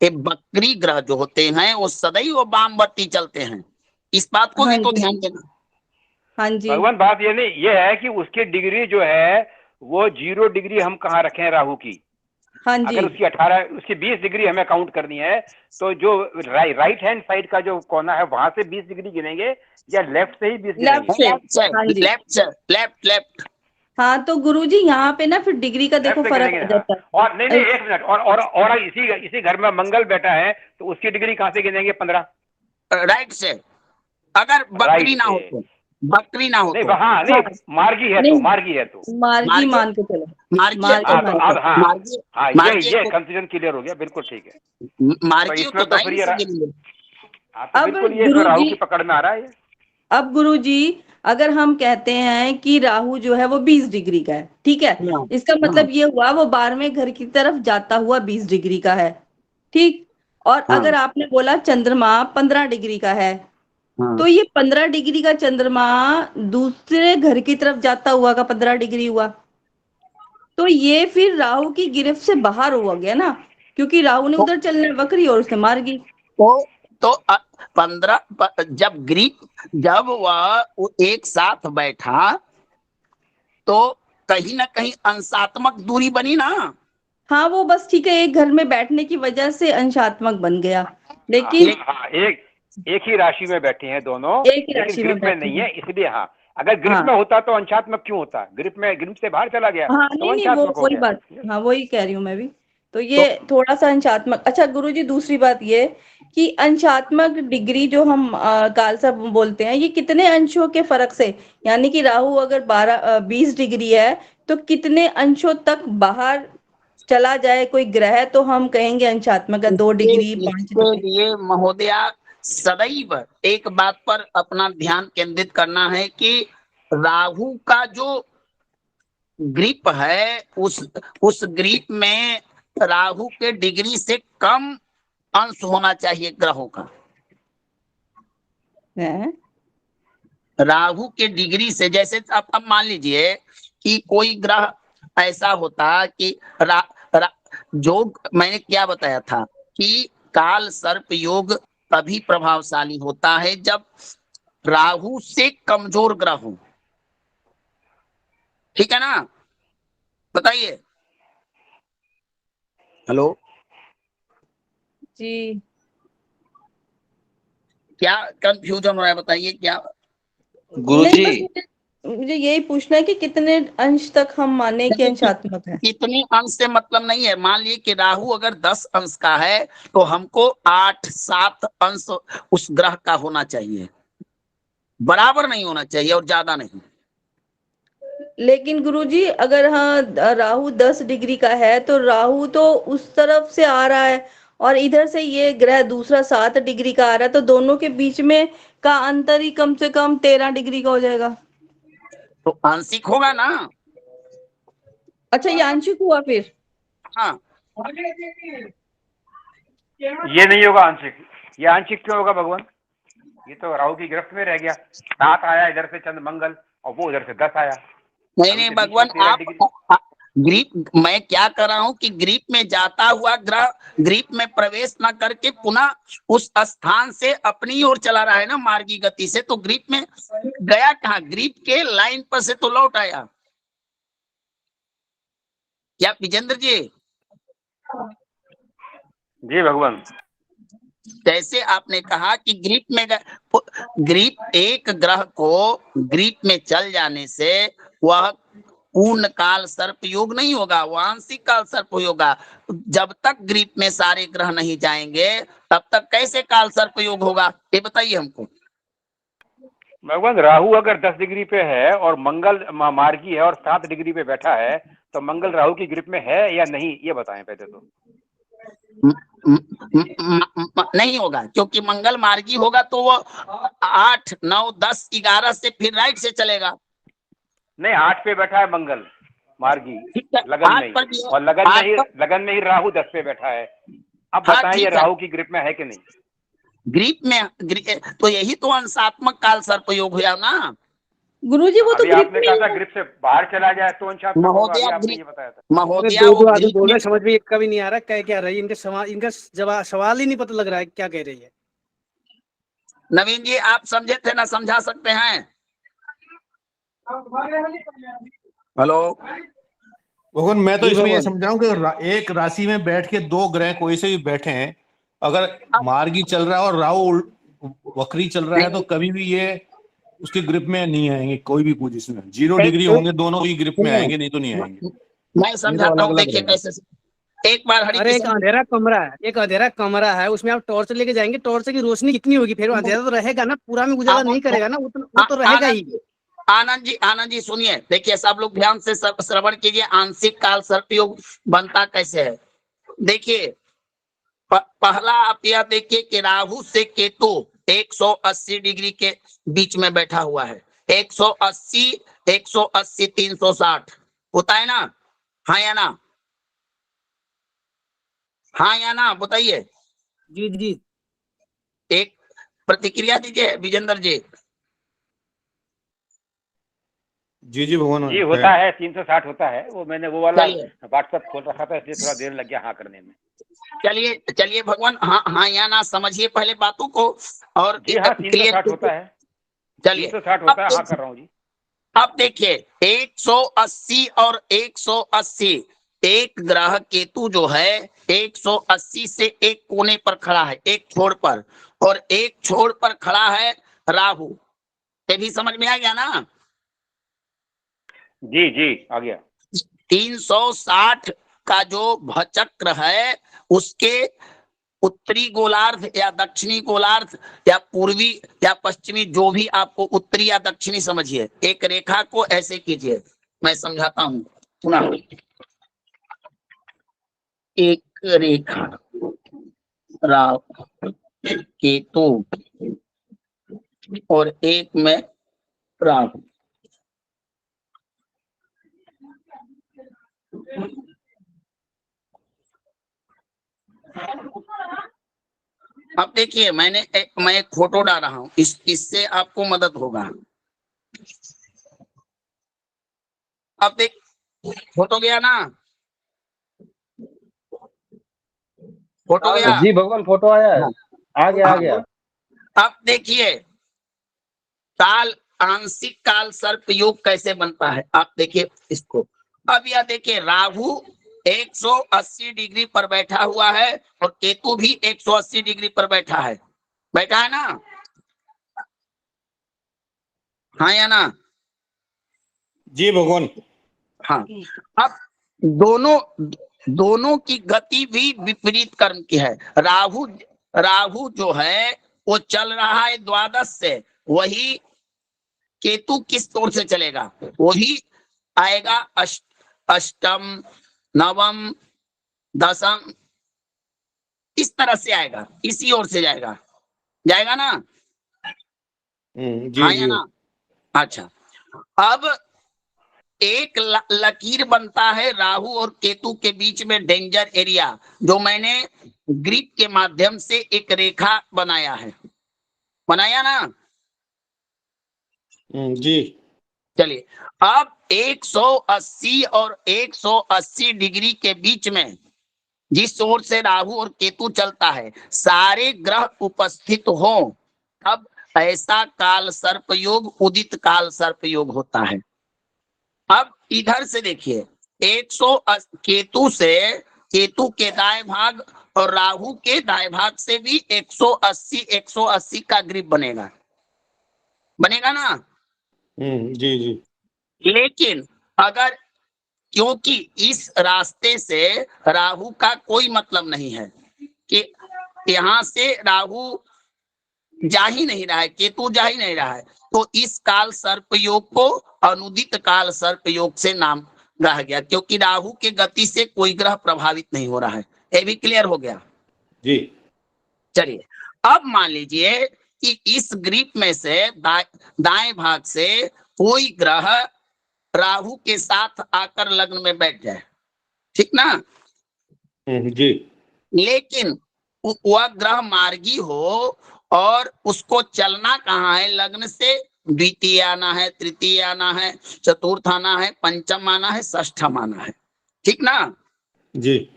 ये बकरी ग्रह जो होते हैं वो सदैव वो वामवर्ती चलते हैं, इस बात को भी तो ध्यान देना। हाँ जी भगवान, बात ये है कि उसकी डिग्री जो है वो 0 डिग्री हम कहाँ रखें राहु की। हाँ जी, अगर उसकी 18 उसकी 20 डिग्री हमें काउंट करनी है तो जो राइट हैंड साइड का जो कोना है वहां से 20 डिग्री गिनेंगे या लेफ्ट से ही 20 गिनेंगे? लेफ्ट। हाँ, तो गुरुजी यहाँ पे ना फिर डिग्री का देखो फर्क आ जाता है। और नहीं 1 मिनट, और इसी घर में मंगल बैठा है तो उसकी डिग्री कहाँ से गिनेंगे? 15 राइट से, अगर बकरी ना हो तो, बकरी ना हो नहीं, तो। हाँ नहीं, मार्गी है तो मार्गी मान के चलो, ये कंफ्यूजन क्लियर हो गया, बिल्कुल ठीक है। मार्गी इसमें तो फिर अब बिल्कुल ये राहु की पकड़ में आ रहा है। अब गुरुजी, अगर हम कहते हैं कि राहु जो है वो 20 डिग्री का है, ठीक है, इसका मतलब ये हुआ वो 12वें घर की तरफ जाता हुआ 20 डिग्री का है, ठीक। और अगर आपने बोला चंद्रमा 15 डिग्री का है, तो ये 15 डिग्री का चंद्रमा दूसरे घर की तरफ जाता हुआ का 15 डिग्री हुआ, तो ये फिर राहु की गिरफ्त से बाहर हुआ गया ना, क्योंकि राहु ने उधर चलने वक्री और उसने मार्गी। तो 15 जब वह एक साथ बैठा तो कहीं ना कहीं अंशात्मक दूरी बनी ना। हाँ, वो बस ठीक है, एक घर में बैठने की वजह से अंशात्मक बन गया, लेकिन एक ही राशि में बैठे हैं दोनों, एक ही राशि में नहीं है, इसलिए हाँ, अगर ग्रिप में होता तो अंशात्मक क्यों होता? ग्रिप से बाहर चला गया। हाँ, तो नहीं वो वही बात, हाँ वही कह रही हूँ मैं भी, तो ये थोड़ा सा अंशात्मक। अच्छा गुरुजी, दूसरी बात ये कि अंशात्मक डिग्री जो हम कालसा बोलते हैं, ये कितने अंशों के फर्क से, यानी कि राहु अगर 20 डिग्री है तो कितने अंशों तक बाहर चला जाए कोई ग्रह तो हम कहेंगे अंशात्मक है, 2 डिग्री 5 डिग्री। ये महोदया सदैव एक बात पर अपना ध्यान केंद्रित करना है कि राहु का जो ग्रिप है, उस ग्रिप में राहु के डिग्री से कम अंश होना चाहिए ग्रहों का। है राहु के डिग्री से, जैसे अब मान लीजिए कि कोई ग्रह ऐसा होता कि जो मैंने क्या बताया था कि काल सर्प योग तभी प्रभावशाली होता है जब राहु से कमजोर ग्रह हो। ठीक है ना, बताइए। हेलो जी, क्या कंफ्यूजन हो रहा है, बताइए क्या। नहीं, बस मुझे यही पूछना है कि कितने अंश तक हम माने कि अंशात्मक है। इतने अंश से मतलब नहीं है। मान लीजिए कि राहु अगर 10 अंश का है तो हमको 8-7 अंश उस ग्रह का होना चाहिए, बराबर नहीं होना चाहिए और ज्यादा नहीं। लेकिन गुरुजी अगर हाँ राहु 10 डिग्री का है तो राहु तो उस तरफ से आ रहा है और इधर से ये ग्रह दूसरा 7 डिग्री का आ रहा है, तो दोनों के बीच में का अंतर ही कम से कम 13 डिग्री का हो जाएगा। तो आंशिक होगा ना। अच्छा, ये आंशिक हुआ फिर। हाँ, ये नहीं होगा आंशिक। ये आंशिक क्यों होगा भगवान? ये तो राहु की गिरफ्त में रह गया। 7 आया इधर से चंद्र मंगल और वो उधर से 10 आया। नहीं भगवान, आप ग्रीप, मैं क्या कर रहा हूं कि ग्रीप में जाता हुआ ग्रह ग्रीप में प्रवेश न करके पुनः उस स्थान से अपनी ओर चला रहा है ना, मार्गी गति से। तो ग्रीप में गया कहाँ? ग्रीप के लाइन पर से तो लौट आया। क्या विजेंद्र जी? जी भगवान। जैसे आपने कहा कि ग्रीप में ग्रीप, एक ग्रह को ग्रीप में चल जाने से वह पूर्ण काल सर्प योग नहीं होगा, वो आंशिक काल सर्प होगा। जब तक ग्रीप में सारे ग्रह नहीं जाएंगे तब तक कैसे काल सर्प योग होगा, ये बताइए हमको। भगवान राहु अगर 10 डिग्री पे है और मंगल मार्गी है और 7 डिग्री पे बैठा है तो मंगल राहु की ग्रिप में है या नहीं, ये बताएं पहले तो। नहीं होगा, क्योंकि मंगल मार्गी होगा तो वो 8, 9, 10, 11 से फिर राइट से चलेगा। नहीं, 8 पे बैठा है मंगल मार्गी लगन आठ में ही, पर भी है, और लगन में ही राहु 10 पे बैठा है। अब हाँ, बताएं ये ठीक है। राहु की ग्रिप में है कि नहीं? ग्रीप में तो यही तो अंशात्मक काल सर्प योग हुआ ना गुरुजी। वो तो अभी ग्रिप आपने में कहा ही था है। ग्रिप से बाहर चला जाए तो अंशात्मक होगा, अभी आपने ये बताया था। महोदय दो आदमी बोल रहे हैं, समझ में कभी नहीं आ रहा कह क्या रही है। इनका सवाल ही नहीं पता लग रहा है क्या कह रही है। नवीन जी, आप समझे थे ना, समझा सकते हैं। हेलो भगवान, मैं तो जी इसमें ये भगवान। समझ रहा हूँ कि एक राशि में बैठ के दो ग्रह कोई से भी बैठे हैं, अगर मार्गी चल रहा है और राहु वक्री चल रहा है तो कभी भी ये उसके ग्रिप में नहीं आएंगे। कोई भी पोजीशन में 0 डिग्री होंगे, दोनों ही ग्रिप में आएंगे, नहीं तो नहीं आएंगे। मैं समझाता हूँ, देखिए कैसे। एक बार हरि अरे एक अंधेरा कमरा है, उसमें आप टॉर्च लेके जाएंगे, टॉर्च की रोशनी कितनी होगी? फिर अंधेरा तो रहेगा ना, पूरा में उजाला नहीं करेगा ना, वो तो रहेगा ही। आनंद जी सुनिए, देखिए सब लोग ध्यान से श्रवण कीजिए। आंशिक काल सर्प योग बनता कैसे है, देखिए। पहला आप यह देखिए कि राहु से केतु 180 डिग्री के बीच में बैठा हुआ है। 180, 360 होता है ना, हाँ या ना? हाँ या ना, बताइए। जी जी। एक प्रतिक्रिया दीजिए विजेंद्र जी। जी भगवान जी होता है 360 होता है। वो मैंने वो वाला चलिए व्हाट्सएप खोल रखा था, इसलिए थोड़ा देर लग गया हाँ करने में। चलिए भगवान, हाँ या ना समझिए पहले बातों को। और जी हाँ, 360 होता है। चलिए 360 होता है, हाँ कर रहा हूँ जी। अब देखिए 180 और 180, एक ग्रह केतु जो है 180 से एक कोने पर खड़ा है, एक छोर पर, और एक छोर पर खड़ा है राहु। ये भी समझ में आ गया ना? जी जी आ गया। 360 का जो भचक्र है उसके उत्तरी गोलार्ध या दक्षिणी गोलार्ध या पूर्वी या पश्चिमी, जो भी आपको उत्तरी या दक्षिणी समझिए, एक रेखा को ऐसे कीजिए। मैं समझाता हूं पुनः। एक रेखा राहु केतु और एक में राहु, अब देखिए मैं एक फोटो डाल रहा हूं, इससे आपको मदद होगा। अब देख, फोटो गया ना, फोटो गया। जी भगवान, फोटो आया है। हाँ। आ गया आ हाँ। गया। अब देखिए काल आंशिक काल सर्प योग कैसे बनता है, आप देखिए इसको। अब यह देखिए राहु 180 डिग्री पर बैठा हुआ है और केतु भी 180 डिग्री पर बैठा है ना? हाँ या ना? जी भगवान। हाँ। अब दोनों की गति भी विपरीत कर्म की है। राहु जो है वो चल रहा है द्वादश से, वही केतु किस ओर से चलेगा? वही आएगा अष्टम, नवम, दसम, इस तरह से आएगा, इसी ओर से जाएगा ना? जी हाँ जी। या ना? अच्छा, अब एक लकीर बनता है राहु और केतु के बीच में, डेंजर एरिया, जो मैंने ग्रिप के माध्यम से एक रेखा बनाया ना? जी। चलिए, अब 180 और 180 डिग्री के बीच में जिस ओर से राहु और केतु चलता है, सारे ग्रह उपस्थित हो, अब ऐसा काल सर्प योग उदित काल सर्प योग होता है। अब इधर से देखिए, 180 केतु के दाएं भाग और राहु के दाएं भाग से भी 180 का ग्रिप बनेगा ना? जी जी। लेकिन अगर, क्योंकि इस रास्ते से राहु का कोई मतलब नहीं है कि यहाँ से राहु जा ही नहीं रहा है, केतु जा ही नहीं रहा है, तो इस काल सर्प योग को अनुदित काल सर्प योग से नाम रहा गया, क्योंकि राहु के गति से कोई ग्रह प्रभावित नहीं हो रहा है। ये भी क्लियर हो गया? जी। चलिए, अब मान लीजिए कि इस ग्रिप में से दाएं भाग से कोई ग्रह राहु के साथ आकर लग्न में बैठ जाए, ठीक ना? जी। लेकिन वह ग्रह मार्गी हो और उसको चलना कहाँ है? लग्न से द्वितीय आना है, तृतीय आना है, चतुर्थ आना है, पंचम आना है, षष्ठम आना है, ठीक ना? जी।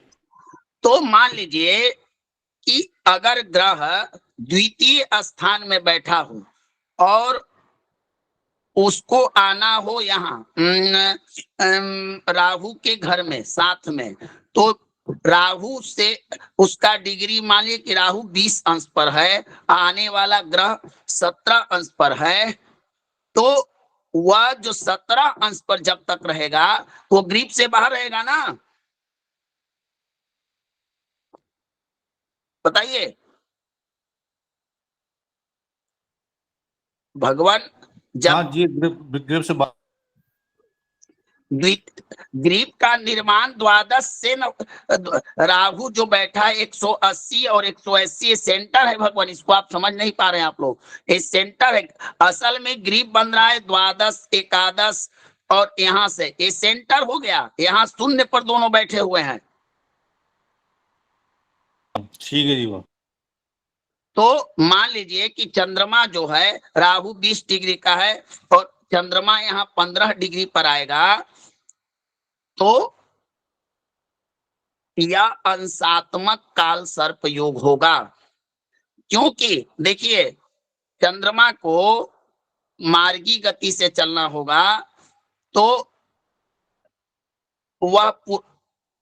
तो मान लीजिए कि अगर ग्रह द्वितीय स्थान में बैठा हो और उसको आना हो यहाँ राहु के घर में साथ में, तो राहु से उसका डिग्री मान लीजिए कि राहु 20 अंश पर है, आने वाला ग्रह 17 अंश पर है, तो वह जो 17 अंश पर जब तक रहेगा वो ग्रिप से बाहर रहेगा ना? बताइए भगवान। जब हाँ जी, ग्रिप से ग्रीप का निर्माण द्वादश से राहु जो बैठा है 180 और 180 सेंटर है भगवान, इसको आप समझ नहीं पा रहे हैं आप लोग, ये सेंटर है। असल में ग्रीप बन रहा है द्वादश, एकादश और यहाँ से ये सेंटर हो गया, यहाँ शून्य पर दोनों बैठे हुए हैं। ठीक है जी। वो तो मान लीजिए कि चंद्रमा जो है राहु 20 डिग्री का है और चंद्रमा यहाँ 15 डिग्री पर आएगा, तो यह अंशात्मक काल सर्प योग होगा। क्योंकि देखिए चंद्रमा को मार्गी गति से चलना होगा, तो वह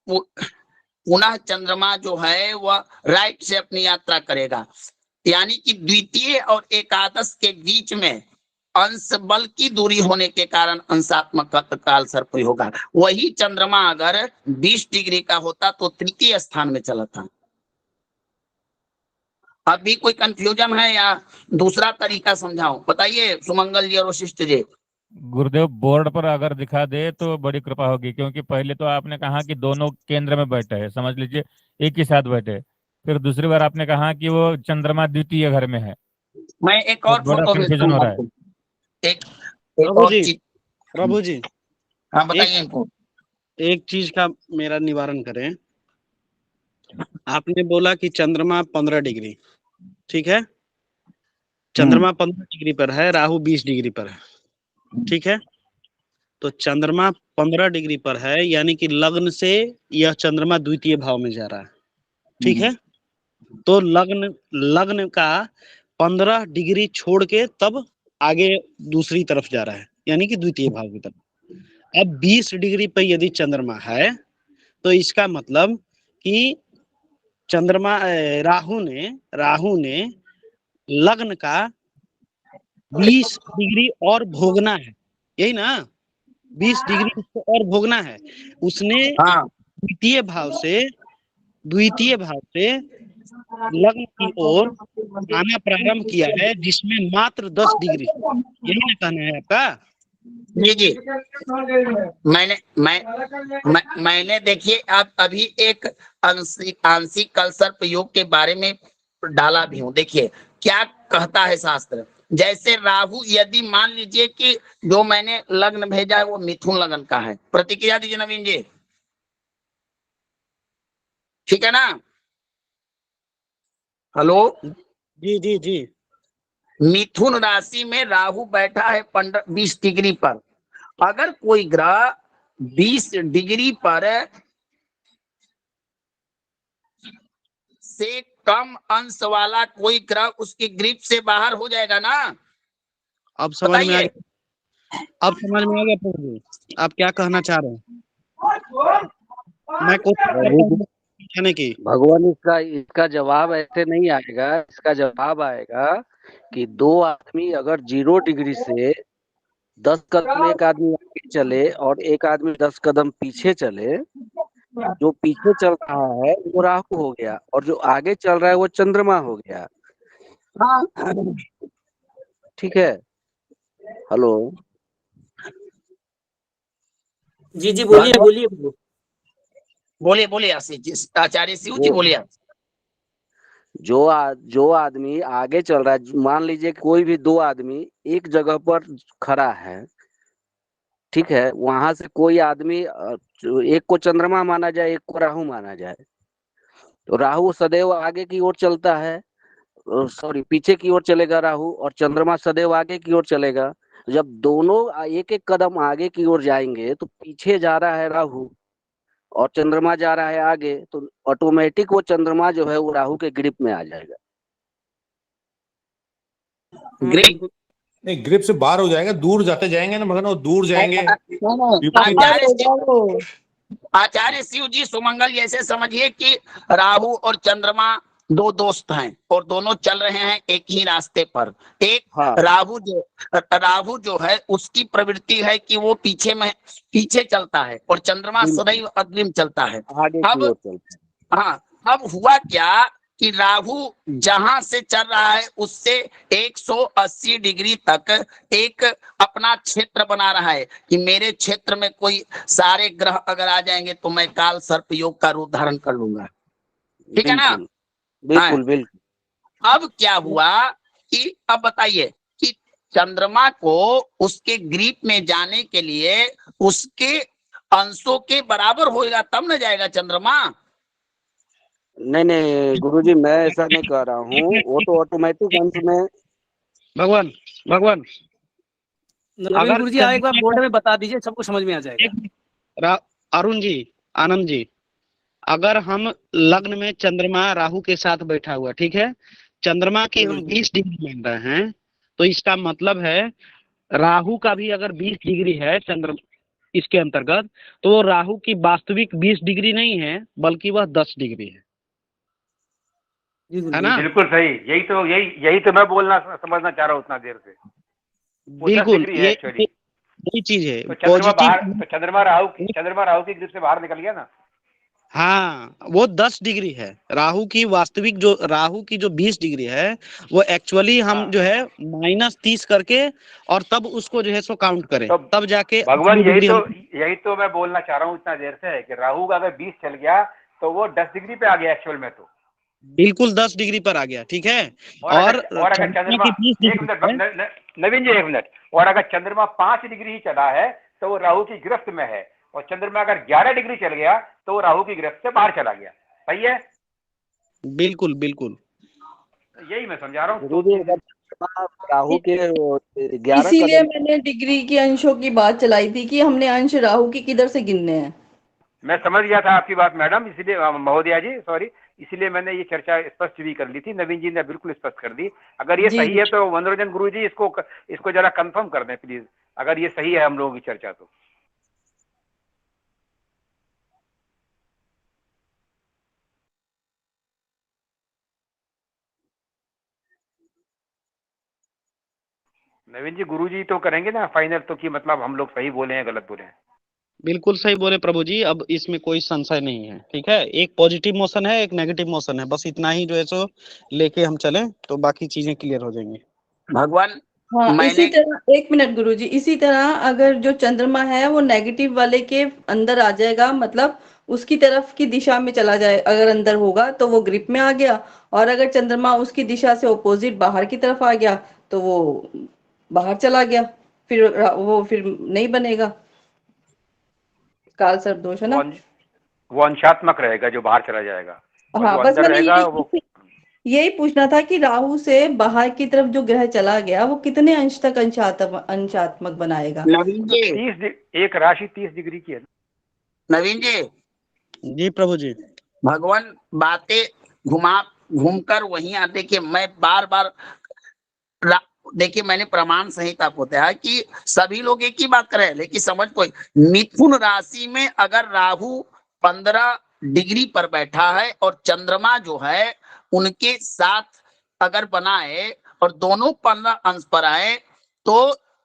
पुनः चंद्रमा जो है वह राइट से अपनी यात्रा करेगा, यानी कि द्वितीय और एकादश के बीच में अंश बल की दूरी होने के कारण अंशात्मक काल सर्प होगा। वही चंद्रमा अगर 20 डिग्री का होता तो तृतीय स्थान में चला था। अभी कोई कंफ्यूजन है या दूसरा तरीका समझाऊं? बताइए सुमंगल जी और वशिष्ठ जी। गुरुदेव बोर्ड पर अगर दिखा दे तो बड़ी कृपा होगी, क्योंकि पहले तो आपने कहा कि दोनों केंद्र में बैठे हैं, समझ लीजिए एक ही साथ बैठे, फिर दूसरी बार आपने कहा कि वो चंद्रमा द्वितीय घर में है। मैं एक तो और बड़ा फोटो भेजता कंफ्यूजन हो हूं रहा है। आपको। एक प्रभु और जी, चीज। प्रभु जी, हाँ बताइए इनको। एक चीज का मेरा निवारण करें। आपने बोला कि चंद्रमा 15 डिग्री, ठीक है, चंद्रमा 15 डिग्री पर है, राहु 20 डिग्री पर है, ठीक है। तो चंद्रमा 15 डिग्री पर है, यानी कि लग्न से यह चंद्रमा द्वितीय भाव में जा रहा है, ठीक है। तो लग्न लग्न का 15 डिग्री छोड़ के तब आगे दूसरी तरफ जा रहा है, यानी कि द्वितीय भाव की तरफ। अब 20 डिग्री पर यदि चंद्रमा है तो इसका मतलब कि चंद्रमा राहु ने लग्न का 20 डिग्री और भोगना है, यही ना, 20 डिग्री उसको और भोगना है। उसने हाँ द्वितीय भाव से लग्न की ओर आना प्रारंभ किया है, जिसमें मात्र 10 डिग्री, यही ना कहना है आपका? जी। मैंने देखिए आप अभी एक आंशिक कल सर्प योग के बारे में डाला भी हूँ। देखिए क्या कहता है शास्त्र। जैसे राहु, यदि मान लीजिए कि जो मैंने लग्न भेजा है वो मिथुन लग्न का है, प्रतिक्रिया दीजिए नवीन जी, ठीक है ना? हेलो जी जी जी। मिथुन राशि में राहु बैठा है 20 डिग्री पर। अगर कोई ग्रह 20 डिग्री पर से कम अंश वाला कोई ग्रह उसकी ग्रिप से बाहर हो जाएगा ना? अब समझ में आ बताइए। गया, अब समझ में आ गया प्रभु जी, आप क्या कहना चाह रहे हैं? मैं कोशिश करता हूँ समझाने की। भगवान, इसका जवाब ऐसे नहीं आएगा। इसका जवाब आएगा कि दो आदमी अगर 0 डिग्री से 10 कदम एक आदमी आगे चले और एक आदमी 10 कदम पीछे चले, जो पीछे चल रहा है वो राहु हो गया और जो आगे चल रहा है वो चंद्रमा हो गया। ठीक है। हेलो जी जी, बोलिए बोलिए। बोलिए आचार्य शिव जी बोलिए। जो आदमी आगे चल रहा है, मान लीजिए कोई भी 2 आदमी एक जगह पर खड़ा है, ठीक है, वहां से कोई आदमी एक को चंद्रमा माना जाए, एक को राहु माना जाए, तो राहु सदैव आगे की ओर चलता है, सॉरी पीछे की ओर चलेगा राहु, और चंद्रमा सदैव आगे की ओर चलेगा। जब दोनों एक एक कदम आगे की ओर जाएंगे तो पीछे जा रहा है राहु और चंद्रमा जा रहा है आगे, तो ऑटोमेटिक वो चंद्रमा जो है वो राहु के ग्रिप में आ जाएगा। ग्रिप नहीं, ग्रिप से बाहर हो जाएगा, दूर जाते जाएंगे ना, मगर वो दूर जाएंगे। आचार्य शिव जी सुमंगल, जैसे समझिए कि राहु और चंद्रमा 2 दोस्त हैं और दोनों चल रहे हैं एक ही रास्ते पर। एक हाँ। राहु जो है उसकी प्रवृत्ति है कि वो पीछे चलता है और चंद्रमा सदैव अग्रिम चलता है। आगे की ओर चलता है। हाँ, अब हुआ क्या कि राहु जहां से चल रहा है उससे 180 डिग्री तक एक अपना क्षेत्र बना रहा है कि मेरे क्षेत्र में कोई सारे ग्रह अगर आ जाएंगे तो मैं काल सर्प योग का रूप धारण कर लूंगा। ठीक है ना? बिल्कुल बिल्कुल। अब क्या हुआ कि अब बताइए कि चंद्रमा को उसके ग्रिप में जाने के लिए उसके अंशों के बराबर होगा तब न जाएगा चंद्रमा। नहीं गुरुजी, मैं ऐसा नहीं कह रहा हूँ, वो तो ऑटोमेटिक अंश में। भगवान नवीन गुरुजी, आप एक बार बोर्ड में बता दीजिए, सबको समझ में आ जाएगा। अरुण जी, आनंद जी, अगर हम लग्न में चंद्रमा राहु के साथ बैठा हुआ, ठीक है, चंद्रमा की हम 20 डिग्री मान रहे हैं, तो इसका मतलब है राहु का भी अगर 20 डिग्री है चंद्र इसके अंतर्गत, तो राहु की वास्तविक 20 डिग्री नहीं है, बल्कि वह 10 डिग्री है ना? बिल्कुल सही। यही तो मैं समझना चाह रहा हूँ उतना देर से। बिल्कुल यही चीज है। तो चंद्रमा राहु की ग्रिप से बाहर निकल गया ना। हाँ, वो 10 डिग्री है। राहु की वास्तविक राहु की जो 20 डिग्री है वो एक्चुअली हम जो है -30 करके और तब उसको जो है सो काउंट करें, तब जाके भगवान यही तो मैं बोलना चाह रहा हूँ इतना देर से, कि राहु का अगर 20 चल गया तो वो 10 डिग्री पे आ गया एक्चुअल में, तो बिल्कुल 10 डिग्री पर आ गया, ठीक है। और अगर चंद्रमा नवीन जी 1 मिनट, और अगर चंद्रमा 5 डिग्री ही चला है तो वो राहु की गिरफ्त में है, और चंद्रमा अगर 11 डिग्री चल गया तो वो राहु की गिरफ्त से बाहर चला गया। सही है, बिल्कुल बिल्कुल। यही मैं समझा रहा हूँ। गुरुजी अगर राहु के 11 इसीलिए कदम, मैंने डिग्री के अंशों की बात चलाई थी कि हमने अंश राहु की किधर से गिनने हैं। मैं समझ गया था आपकी बात मैडम, इसीलिए महोदया जी सॉरी, इसलिए मैंने ये चर्चा स्पष्ट भी कर ली थी। नवीन जी ने बिल्कुल स्पष्ट कर दी। अगर ये जी सही है तो मनोरंजन गुरु जी इसको जरा कंफर्म कर दें प्लीज, अगर ये सही है हम लोगों की चर्चा तो। नवीन जी गुरु जी तो करेंगे ना फाइनल, तो कि मतलब हम लोग सही बोले हैं गलत बोले हैं। बिल्कुल सही बोले प्रभु जी, अब इसमें कोई संशय नहीं है। ठीक है, एक पॉजिटिव मोशन है, एक नेगेटिव मोशन है, बस इतना ही जो है सो लेके हम चलें तो बाकी चीजें क्लियर हो जाएंगी। भगवान हाँ, इसी मैंने तरह एक मिनट गुरुजी, इसी तरह अगर जो चंद्रमा है वो नेगेटिव वाले के अंदर आ जाएगा, मतलब उसकी तरफ की दिशा में चला जाए, अगर अंदर होगा तो वो ग्रिप में आ गया, और अगर चंद्रमा उसकी दिशा से ऑपोजिट बाहर की तरफ आ गया तो वो बाहर चला गया, फिर वो फिर नहीं बनेगा, काल सर्प दोष है ना। वो अंशात्मक रहेगा जो बाहर चला जाएगा, और हाँ, जो बस अंदर मैंने रहेगा वो। यही पूछना था कि राहु से बाहर की तरफ जो ग्रह चला गया वो कितने अंश तक अंशात्मक बनाएगा। नवीन जी, एक राशि 30 डिग्री की है। नवीन जी, जी प्रभु जी। भगवान बातें घूमकर वहीं आते कि मैं बार बार देखिए मैंने प्रमाण सहित आपको बताया कि सभी लोग एक ही बात कर रहे हैं, लेकिन समझ कोई मिथुन राशि में अगर राहु 15 डिग्री पर बैठा है और चंद्रमा जो है उनके साथ अगर बनाए और दोनों 15 अंश पर आए तो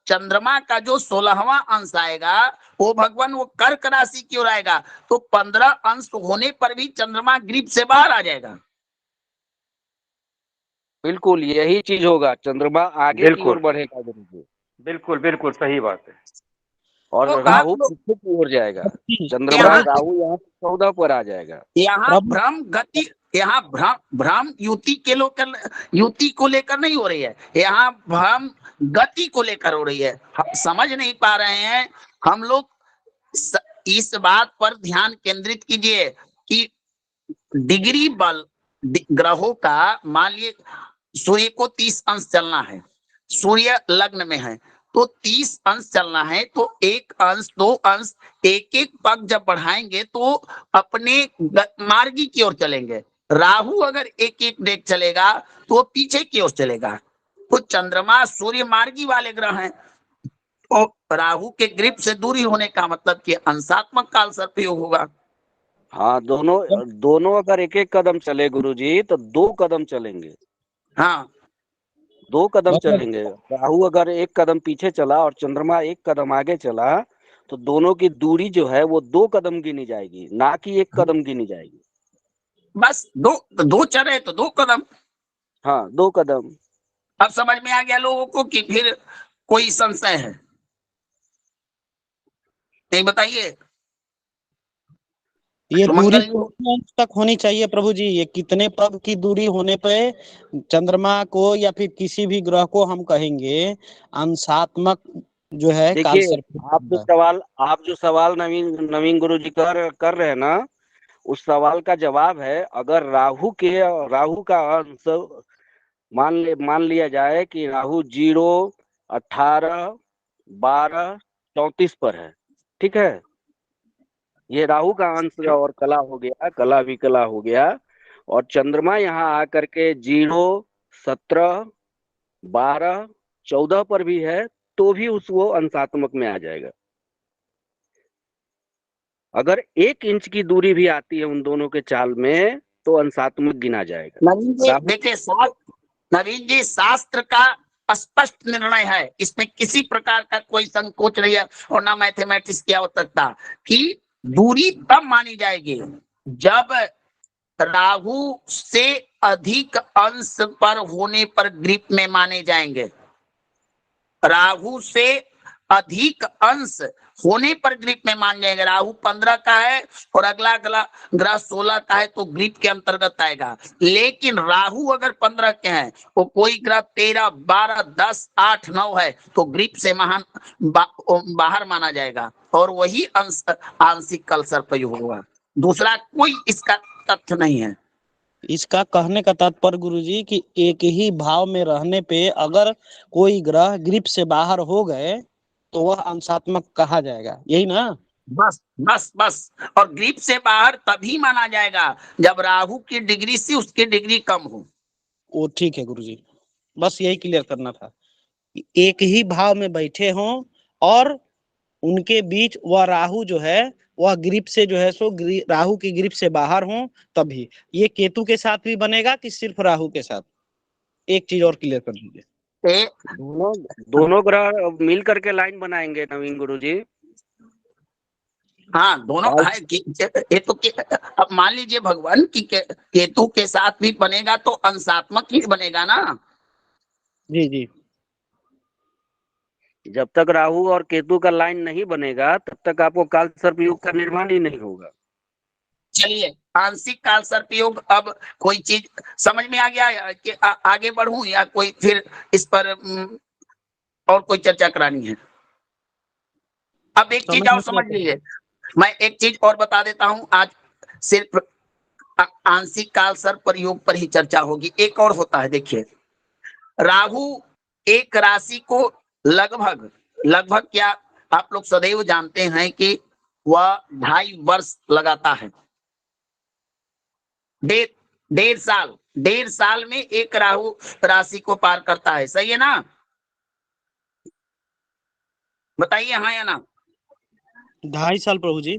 चंद्रमा का जो 16वां अंश आएगा वो भगवान वो कर्क राशि की ओर आएगा, तो 15 अंश होने पर भी चंद्रमा ग्रिप से बाहर आ जाएगा। बिल्कुल यही चीज होगा, चंद्रमा आगे की बिल्कुल ओर बढ़ेगा गुरुजी, बिल्कुल बिल्कुल सही बात है। और तो राहु आप लोग पीछे की ओर जाएगा। चंद्रमा यहाँ राहु यहाँ 14 पर आ जाएगा। यहाँ भ्रम गति, यहाँ भ्रम युति को लेकर नहीं हो रही है, यहाँ भ्रम गति को लेकर हो रही है। हम समझ नहीं पा रहे हैं हम लोग। इस बात पर ध्यान केंद्रित कीजिए कि डिग्री बल ग्रहों का, मान लिए सूर्य को 30 अंश चलना है, सूर्य लग्न में है तो 30 अंश चलना है, तो 1 अंश 2 अंश एक एक पग जब बढ़ाएंगे तो अपने मार्गी की ओर चलेंगे। राहु अगर एक एक डेग चलेगा तो पीछे की ओर चलेगा। तो चंद्रमा सूर्य मार्गी वाले ग्रह हैं, तो राहु के ग्रिप से दूरी होने का मतलब कि अंशात्मक काल सर्प योग होगा। हाँ, दोनों अगर एक एक कदम चले गुरुजी तो 2 कदम चलेंगे। हाँ, 2 कदम चलेंगे। राहु अगर 1 कदम पीछे चला और चंद्रमा 1 कदम आगे चला तो दोनों की दूरी जो है वो 2 कदम गिनी जाएगी, ना कि 1 कदम गिनी जाएगी। बस दो चले तो 2 कदम। हाँ, 2 कदम। अब समझ में आ गया लोगों को कि फिर कोई संशय है? नहीं, बताइए। ये दूरी सुमंगल जी, अंश तक होनी चाहिए प्रभु जी, ये कितने पग की दूरी होने पे चंद्रमा को या फिर किसी भी ग्रह को हम कहेंगे अंशात्मक जो है काल देखिए, सर्प। आप जो सवाल नवीन गुरु जी कर रहे हैं ना, उस सवाल का जवाब है, अगर राहु का अंश मान लिया जाए कि राहु 0, 18, 12, 34 पर है, ठीक है, ये राहु का अंश और कला विकला हो गया, और चंद्रमा यहाँ आकर के 0, 17, 12, 14 पर भी है तो भी वो अंशात्मक में आ जाएगा। अगर 1 इंच की दूरी भी आती है उन दोनों के चाल में तो अंशात्मक गिना जाएगा। नवीन जी देखिए, नवीन जी शास्त्र का स्पष्ट निर्णय है, इसमें किसी प्रकार का कोई संकोच नहीं है और ना मैथमेटिक्स की आवश्यकता, कि दूरी तब मानी जाएगी जब राहु से अधिक अंश पर होने पर ग्रिप में माने जाएंगे। राहु से अधिक अंश होने पर ग्रिप में मान जाएंगे। राहु 15 का है और अगला ग्रह 16 का है तो ग्रिप के अंतर्गत आएगा। लेकिन राहु अगर 15 के हैं तो कोई ग्रह 13, 12, 10, 8, 9 है तो ग्रिप से बाहर माना जाएगा और वही आंशिक कल सर्पयोग होगा। दूसरा कोई इसका तथ्य नहीं है। इसका कहने का तात्पर्य गुरुजी कि एक ही भाव में रहने पे अगर कोई ग्रह ग्रिप से बाहर हो गए तो वह अंशात्मक कहा जाएगा, यही ना? बस बस बस। और ग्रिप से बाहर तभी माना जाएगा जब राहु की डिग्री से उसकी डिग्री कम हो। वो ठीक है गुरुजी, बस यही क्लियर करना था कि एक ही भाव में बैठे हों और उनके बीच वह राहु जो है वह ग्रिप से जो है सो राहु की ग्रिप से बाहर हों तभी। ये केतु के साथ भी बनेगा कि सिर्फ राहु के साथ? एक चीज और क्लियर कर दीजिए। दोनों ग्रह मिल करके लाइन बनाएंगे नवीन गुरुजी। हाँ दोनों है कि ये तो अब मान लीजिए भगवान की केतु के साथ भी बनेगा तो अंशात्मक ही बनेगा ना। जी जी। जब तक राहु और केतु का लाइन नहीं बनेगा तब तक आपको काल सर्प योग का निर्माण ही नहीं होगा। चलिए आंशिक काल सर्पयोग, अब कोई चीज समझ में आ गया कि आगे बढ़ूं या कोई फिर इस पर और कोई चर्चा करानी है? अब एक चीज और समझ लीजिए, मैं एक चीज और बता देता हूं। आज सिर्फ आंशिक काल सर्प प्रयोग पर ही चर्चा होगी। एक और होता है, देखिए राहु एक राशि को लगभग क्या आप लोग सदैव जानते हैं कि वह 2.5 वर्ष लगाता है। 1.5 साल में एक राहु राशि को पार करता है, सही है ना? बताइए हाँ या ना? 2.5 साल प्रभु जी।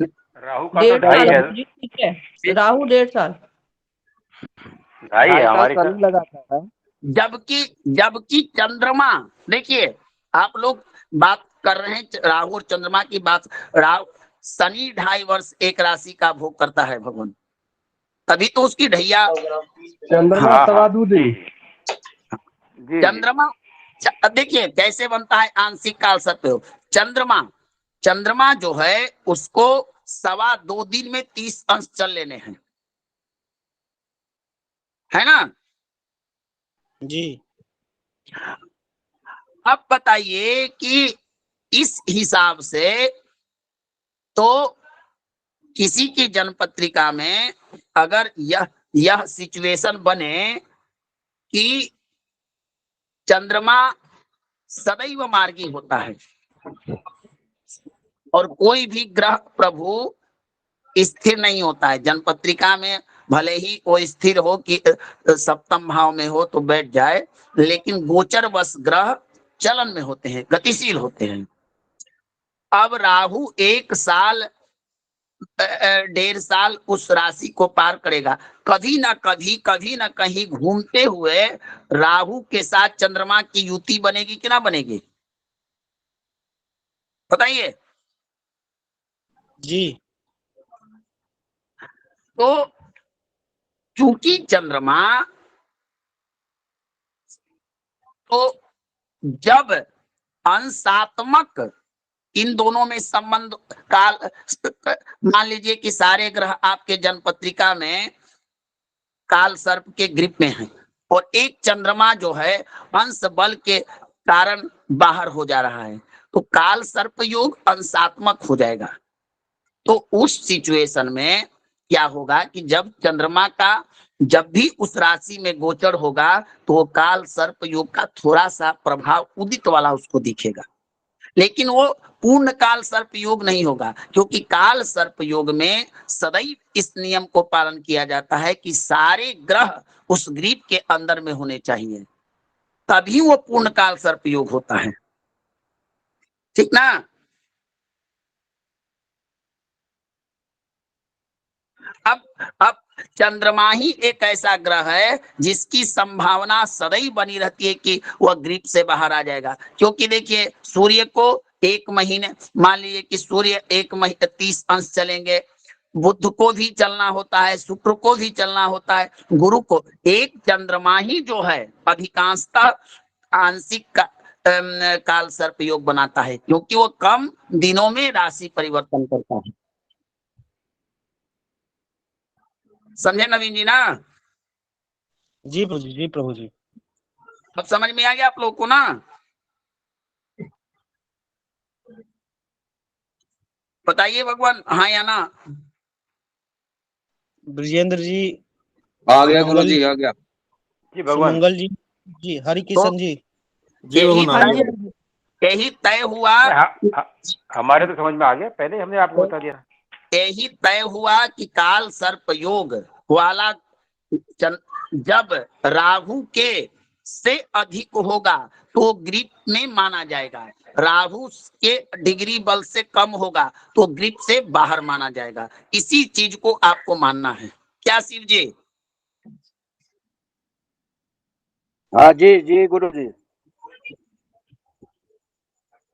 राहु का तो 2.5 है। ठीक है, राहु 1.5 साल 2.5 है हमारी लगाता है। जबकि चंद्रमा, देखिए आप लोग बात कर रहे हैं राहु और चंद्रमा की बात। राहु शनि 2.5 वर्ष एक राशि का भोग करता है भगवान, तभी तो उसकी ढैया चंद्रमा। देखिए कैसे बनता है आंशिक काल सर्पयोग। चंद्रमा जो है उसको 2.25 दिन में 30 अंश चल लेने हैं, है ना जी? अब बताइए कि इस हिसाब से तो किसी की जन्म पत्रिका में अगर यह सिचुएशन बने कि चंद्रमा सदैव मार्गी होता है और कोई भी ग्रह प्रभु स्थिर नहीं होता है जन्म पत्रिका में, भले ही वो स्थिर हो कि सप्तम भाव में हो तो बैठ जाए, लेकिन गोचर वश ग्रह चलन में होते हैं, गतिशील होते हैं। अब राहु 1 साल 1.5 साल उस राशि को पार करेगा, कभी ना कहीं घूमते हुए राहु के साथ चंद्रमा की युति बनेगी कि ना बनेगी? बताइए जी। तो चूंकि चंद्रमा तो जब अंशात्मक इन दोनों में संबंध काल, मान लीजिए कि सारे ग्रह आपके जन्म पत्रिका में काल सर्प के ग्रिप में हैं और एक चंद्रमा जो है अंश बल के कारण बाहर हो जा रहा है, तो काल सर्प योग अंशात्मक हो जाएगा। तो उस सिचुएशन में क्या होगा कि जब चंद्रमा का जब भी उस राशि में गोचर होगा तो वो काल सर्प योग का थोड़ा सा प्रभाव उदित वाला उसको दिखेगा, लेकिन वो पूर्ण काल सर्प योग नहीं होगा, क्योंकि काल सर्प योग में सदैव इस नियम को पालन किया जाता है कि सारे ग्रह उस ग्रिप के अंदर में होने चाहिए, तभी वो पूर्ण काल सर्प योग होता है। ठीक ना? अब चंद्रमा ही एक ऐसा ग्रह है जिसकी संभावना सदैव बनी रहती है कि वह ग्रिप से बाहर आ जाएगा, क्योंकि देखिए सूर्य को 1 महीने, मान लीजिए कि सूर्य 1 महीने 30 अंश चलेंगे, बुध को भी चलना होता है, शुक्र को भी चलना होता है, गुरु को। एक चंद्रमा ही जो है अधिकांशतः आंशिक काल सर्प योग बनाता है, क्योंकि वो कम दिनों में राशि परिवर्तन करता है। समझे नवीन जी ना? जी प्रभु जी, जी प्रभु जी। अब समझ में आ गया आप लोग को ना? बताइए भगवान, हाँ या ना? ब्रजेंद्र जी, आ गया गुरु सुमंगल जी, आ गया। जी भगवान। सुमंगल जी, जी हरि तो किशन जी। जी यही भगवान आ गया। यही तय हुआ, हमारे तो समझ में आ गया, पहले हमने आपको बता दिया। यही तय हुआ कि काल सर्प योग वाला जब राहु के से अधिक होगा तो ग्रिप में माना जाएगा, राहु के डिग्री बल से कम होगा तो ग्रिप से बाहर माना जाएगा। इसी चीज को आपको मानना है। क्या शिव जी? हाँ जी जी गुरु जी।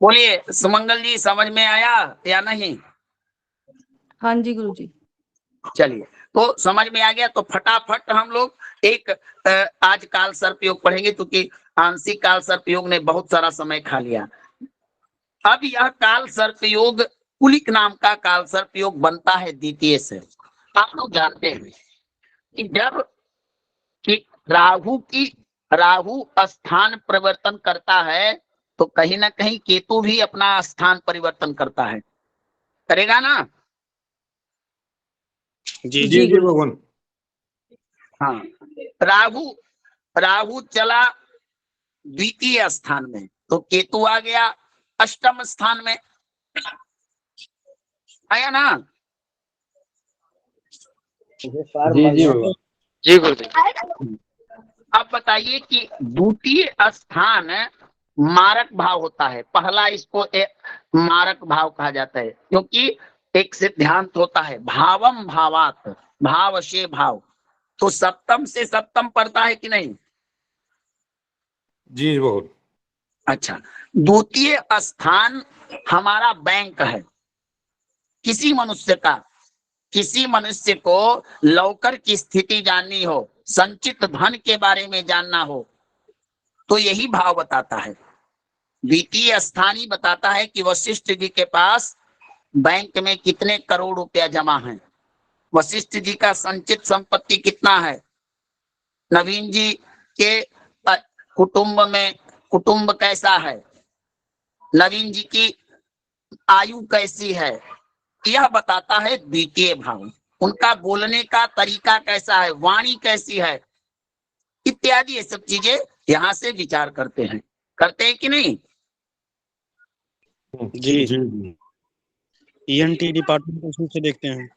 बोलिए सुमंगल जी, समझ में आया या नहीं? हाँ जी गुरुजी। चलिए, तो समझ में आ गया तो फटाफट हम लोग एक आज काल सर्प योग पढ़ेंगे, क्योंकि आंशिक काल सर्प योग ने बहुत सारा समय खा लिया। अब यह काल सर्प योग कुलिक नाम का काल सर्प योग बनता है द्वितीय से। आप लोग जानते हैं कि जब कि राहु स्थान परिवर्तन करता है तो कहीं ना कहीं केतु भी अपना स्थान परिवर्तन करता है, करेगा ना? जी जी जी भगवान। हाँ, राहु चला द्वितीय स्थान में तो केतु आ गया अष्टम स्थान में, आया ना? जी जी भगवान। जी गुरुदेव। अब बताइए कि द्वितीय स्थान मारक भाव होता है, पहला इसको मारक भाव कहा जाता है, क्योंकि एक सिद्धांत होता है भावम भावात, भाव से भाव, तो सप्तम से सप्तम पड़ता है कि नहीं? जी भगवान। अच्छा, द्वितीय स्थान हमारा बैंक है। किसी मनुष्य को लौकर की स्थिति जाननी हो, संचित धन के बारे में जानना हो, तो यही भाव बताता है। द्वितीय स्थान ही बताता है कि वशिष्ठ जी के पास बैंक में कितने करोड़ रुपया जमा है, वशिष्ठ जी का संचित संपत्ति कितना है, नवीन जी के कुटुंब कैसा है, नवीन जी की आयु कैसी है, यह बताता है द्वितीय भाव। उनका बोलने का तरीका कैसा है, वाणी कैसी है, इत्यादि ये सब चीजें यहाँ से विचार करते हैं कि नहीं? जी जी ईएनटी डिपार्टमेंट को उसी से देखते हैं।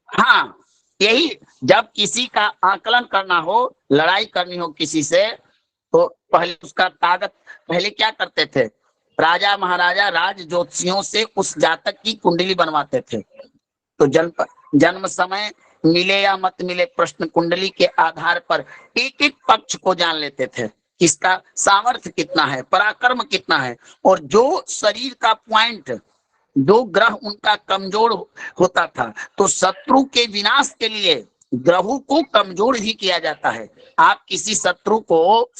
हाँ, यही जब किसी का आकलन करना हो, लड़ाई करनी हो किसी से, तो पहले उसका ताकत, पहले क्या करते थे, राजा महाराजा राज ज्योतिषियों से उस जातक की कुंडली बनवाते थे। तो जन्म समय मिले या मत मिले, प्रश्न कुंडली के आधार पर एक एक पक्ष को जान लेते थे, किसका सामर्थ्य कितना है, पराक्रम कितना है, और जो शरीर का पॉइंट, जो ग्रह उनका कमजोर होता था, तो शत्रु के विनाश के लिए ग्रहों को कमजोर ही किया जाता है। आप किसी शत्रु को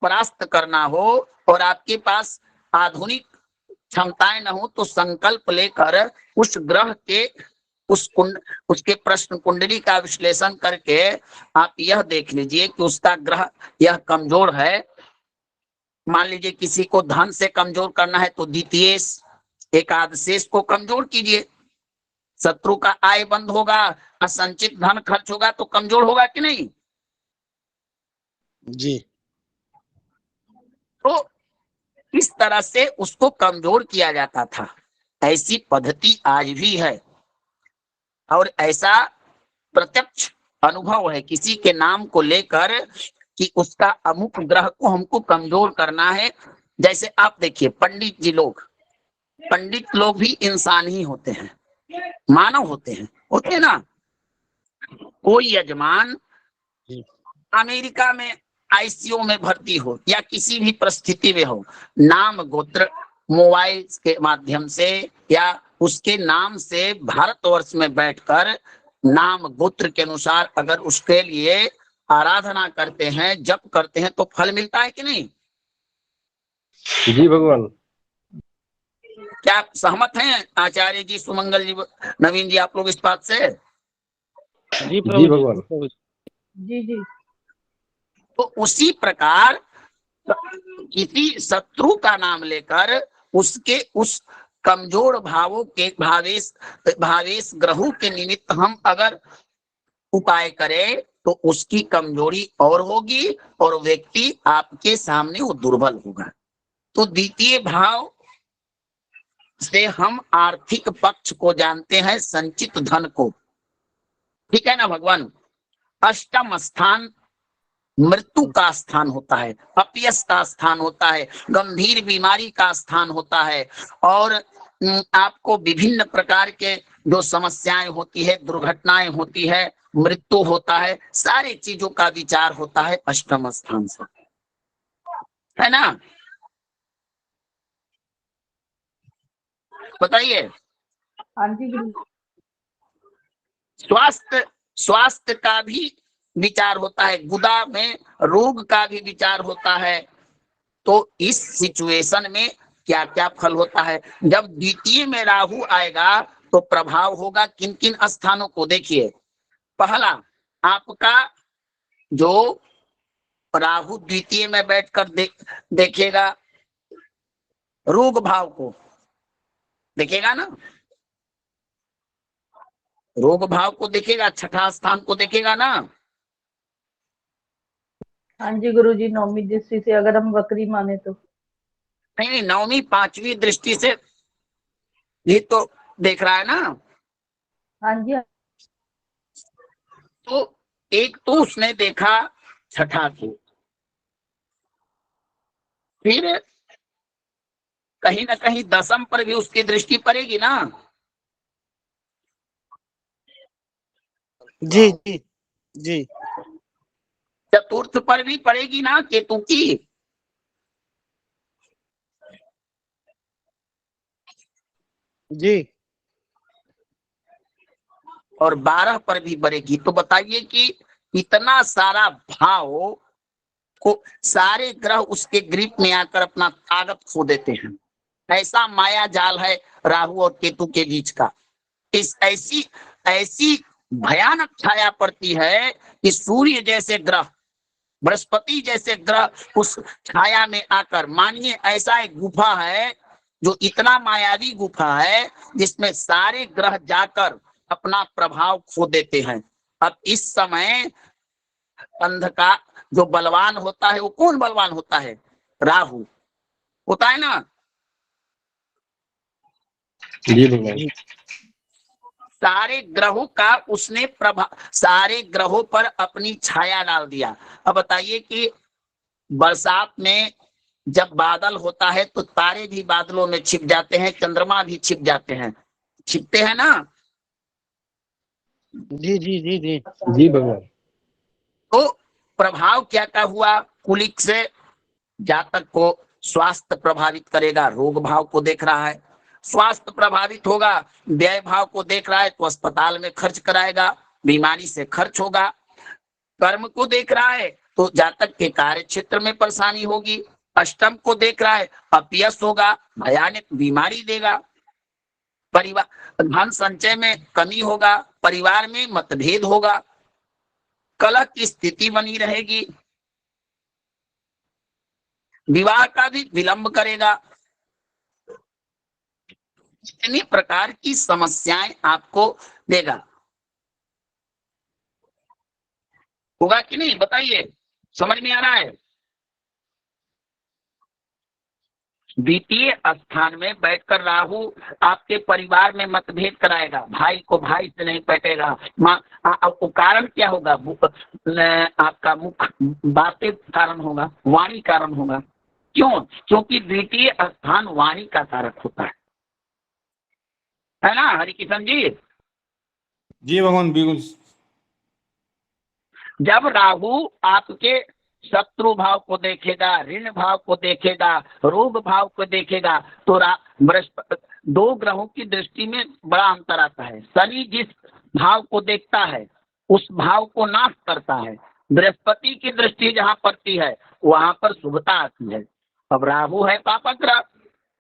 परास्त करना हो और आपके पास आधुनिक क्षमताएं न हो, तो संकल्प लेकर उस ग्रह के उसके प्रश्न कुंडली का विश्लेषण करके आप यह देख लीजिए कि उसका ग्रह यह कमजोर है। मान लीजिए किसी को धन से कमजोर करना है तो द्वितीय एकादशेष को कमजोर कीजिए, शत्रु का आय बंद होगा, असंचित धन खर्च होगा तो कमजोर होगा कि नहीं? जी। तो इस तरह से उसको कमजोर किया जाता था। ऐसी पद्धति आज भी है और ऐसा प्रत्यक्ष अनुभव है किसी के नाम को लेकर कि उसका अमुक ग्रह को हमको कमजोर करना है। जैसे आप देखिए पंडित लोग भी इंसान ही होते हैं, मानव होते हैं ना। कोई यजमान अमेरिका में आईसीयू में भर्ती हो या किसी भी परिस्थिति में हो, नाम गोत्र मोबाइल के माध्यम से या उसके नाम से भारतवर्ष में बैठकर नाम गोत्र के अनुसार अगर उसके लिए आराधना करते हैं, जप करते हैं, तो फल मिलता है कि नहीं? जी भगवान। क्या आप सहमत हैं आचार्य जी, सुमंगल जी, नवीन जी, आप लोग इस बात से? जी जी भगवान। जी जी। तो उसी प्रकार किसी शत्रु का नाम लेकर उसके उस कमजोर भावों के भावेश ग्रहों के निमित्त हम अगर उपाय करें तो उसकी कमजोरी और होगी और व्यक्ति आपके सामने वो दुर्बल होगा। तो द्वितीय भाव से हम आर्थिक पक्ष को जानते हैं, संचित धन को, ठीक है ना भगवान। अष्टम स्थान मृत्यु का स्थान होता है, अपयश का स्थान होता है, गंभीर बीमारी का स्थान होता है और आपको विभिन्न प्रकार के जो समस्याएं होती है, दुर्घटनाएं होती है, मृत्यु होता है, सारी चीजों का विचार होता है अष्टम स्थान से, है ना। बताइए। हाँ जी गुरु। स्वास्थ्य का भी विचार होता है, गुदा में रोग का भी विचार होता है। तो इस सिचुएशन में क्या क्या फल होता है? जब द्वितीय में राहु आएगा तो प्रभाव होगा किन किन स्थानों को देखिए। पहला, आपका जो राहु द्वितीय में बैठकर देखेगा रोग भाव को, देखेगा ना, रोग भाव को देखेगा, छठा स्थान को देखेगा ना। हाँ जी गुरु जी, नौवीं दृष्टि से अगर हम वक्री माने तो। नहीं, नौवीं पांचवी दृष्टि से भी तो देख रहा है ना। हाँ जी। तो एक तो उसने देखा छठा को, फिर कहीं ना कहीं दसम पर भी उसकी दृष्टि पड़ेगी ना। जी जी जी। चतुर्थ पर भी पड़ेगी ना केतु की। जी। और 12 पर भी बढ़ेगी। तो बताइए कि इतना सारा भाव को सारे ग्रह उसके ग्रिप में आकर अपना ताकत खो देते हैं। ऐसा माया जाल है राहु और केतु के बीच का। इस ऐसी भयानक छाया पड़ती है कि सूर्य जैसे ग्रह, बृहस्पति जैसे ग्रह उस छाया में आकर, मानिए ऐसा एक गुफा है जो इतना मायावी गुफा है जिसमें सारे ग्रह जाकर अपना प्रभाव खो देते हैं। अब इस समय अंधकार जो बलवान होता है, वो कौन बलवान होता है? राहु होता है ना। जी भगवान। सारे ग्रहों का उसने सारे ग्रहों पर अपनी छाया डाल दिया। अब बताइए कि बरसात में जब बादल होता है तो तारे भी बादलों में छिप जाते हैं, चंद्रमा भी छिप जाते हैं, छिपते हैं ना। जी जी जी जी जी भगवान। तो प्रभाव क्या क्या हुआ? कुलिक से जातक को स्वास्थ्य प्रभावित करेगा, रोग भाव को देख रहा है। स्वास्थ्य प्रभावित होगा, व्यय भाव को देख रहा है तो अस्पताल में खर्च कराएगा, बीमारी से खर्च होगा। कर्म को देख रहा है तो जातक के कार्य क्षेत्र में परेशानी होगी। अष्टम को देख रहा है, अपयश होगा, भयानक बीमारी देगा। परिवार धन संचय में कमी होगा, परिवार में मतभेद होगा, कलह की स्थिति बनी रहेगी, विवाह का भी विलंब करेगा। इतनी प्रकार की समस्याएं आपको देगा। होगा कि नहीं बताइए, समझ में आ रहा है? द्वितीय स्थान में बैठकर राहु आपके परिवार में मतभेद कराएगा, भाई को भाई से नहीं बैठेगा। आपको कारण क्या होगा? आपका मुख बातें कारण होगा, वाणी कारण होगा। क्यों? क्योंकि द्वितीय स्थान वाणी का कारक होता है ना हरिकिशन जी। जी भगवान बिल्कुल। जब राहु आपके शत्रु भाव को देखेगा, ऋण भाव को देखेगा, रोग भाव को देखेगा, तो बृहस्पति दो ग्रहों की दृष्टि में बड़ा अंतर आता है। शनि जिस भाव को देखता है उस भाव को नाश करता है। बृहस्पति की दृष्टि जहां पड़ती है वहां पर शुभता आती है। अब राहु है पापक ग्रह,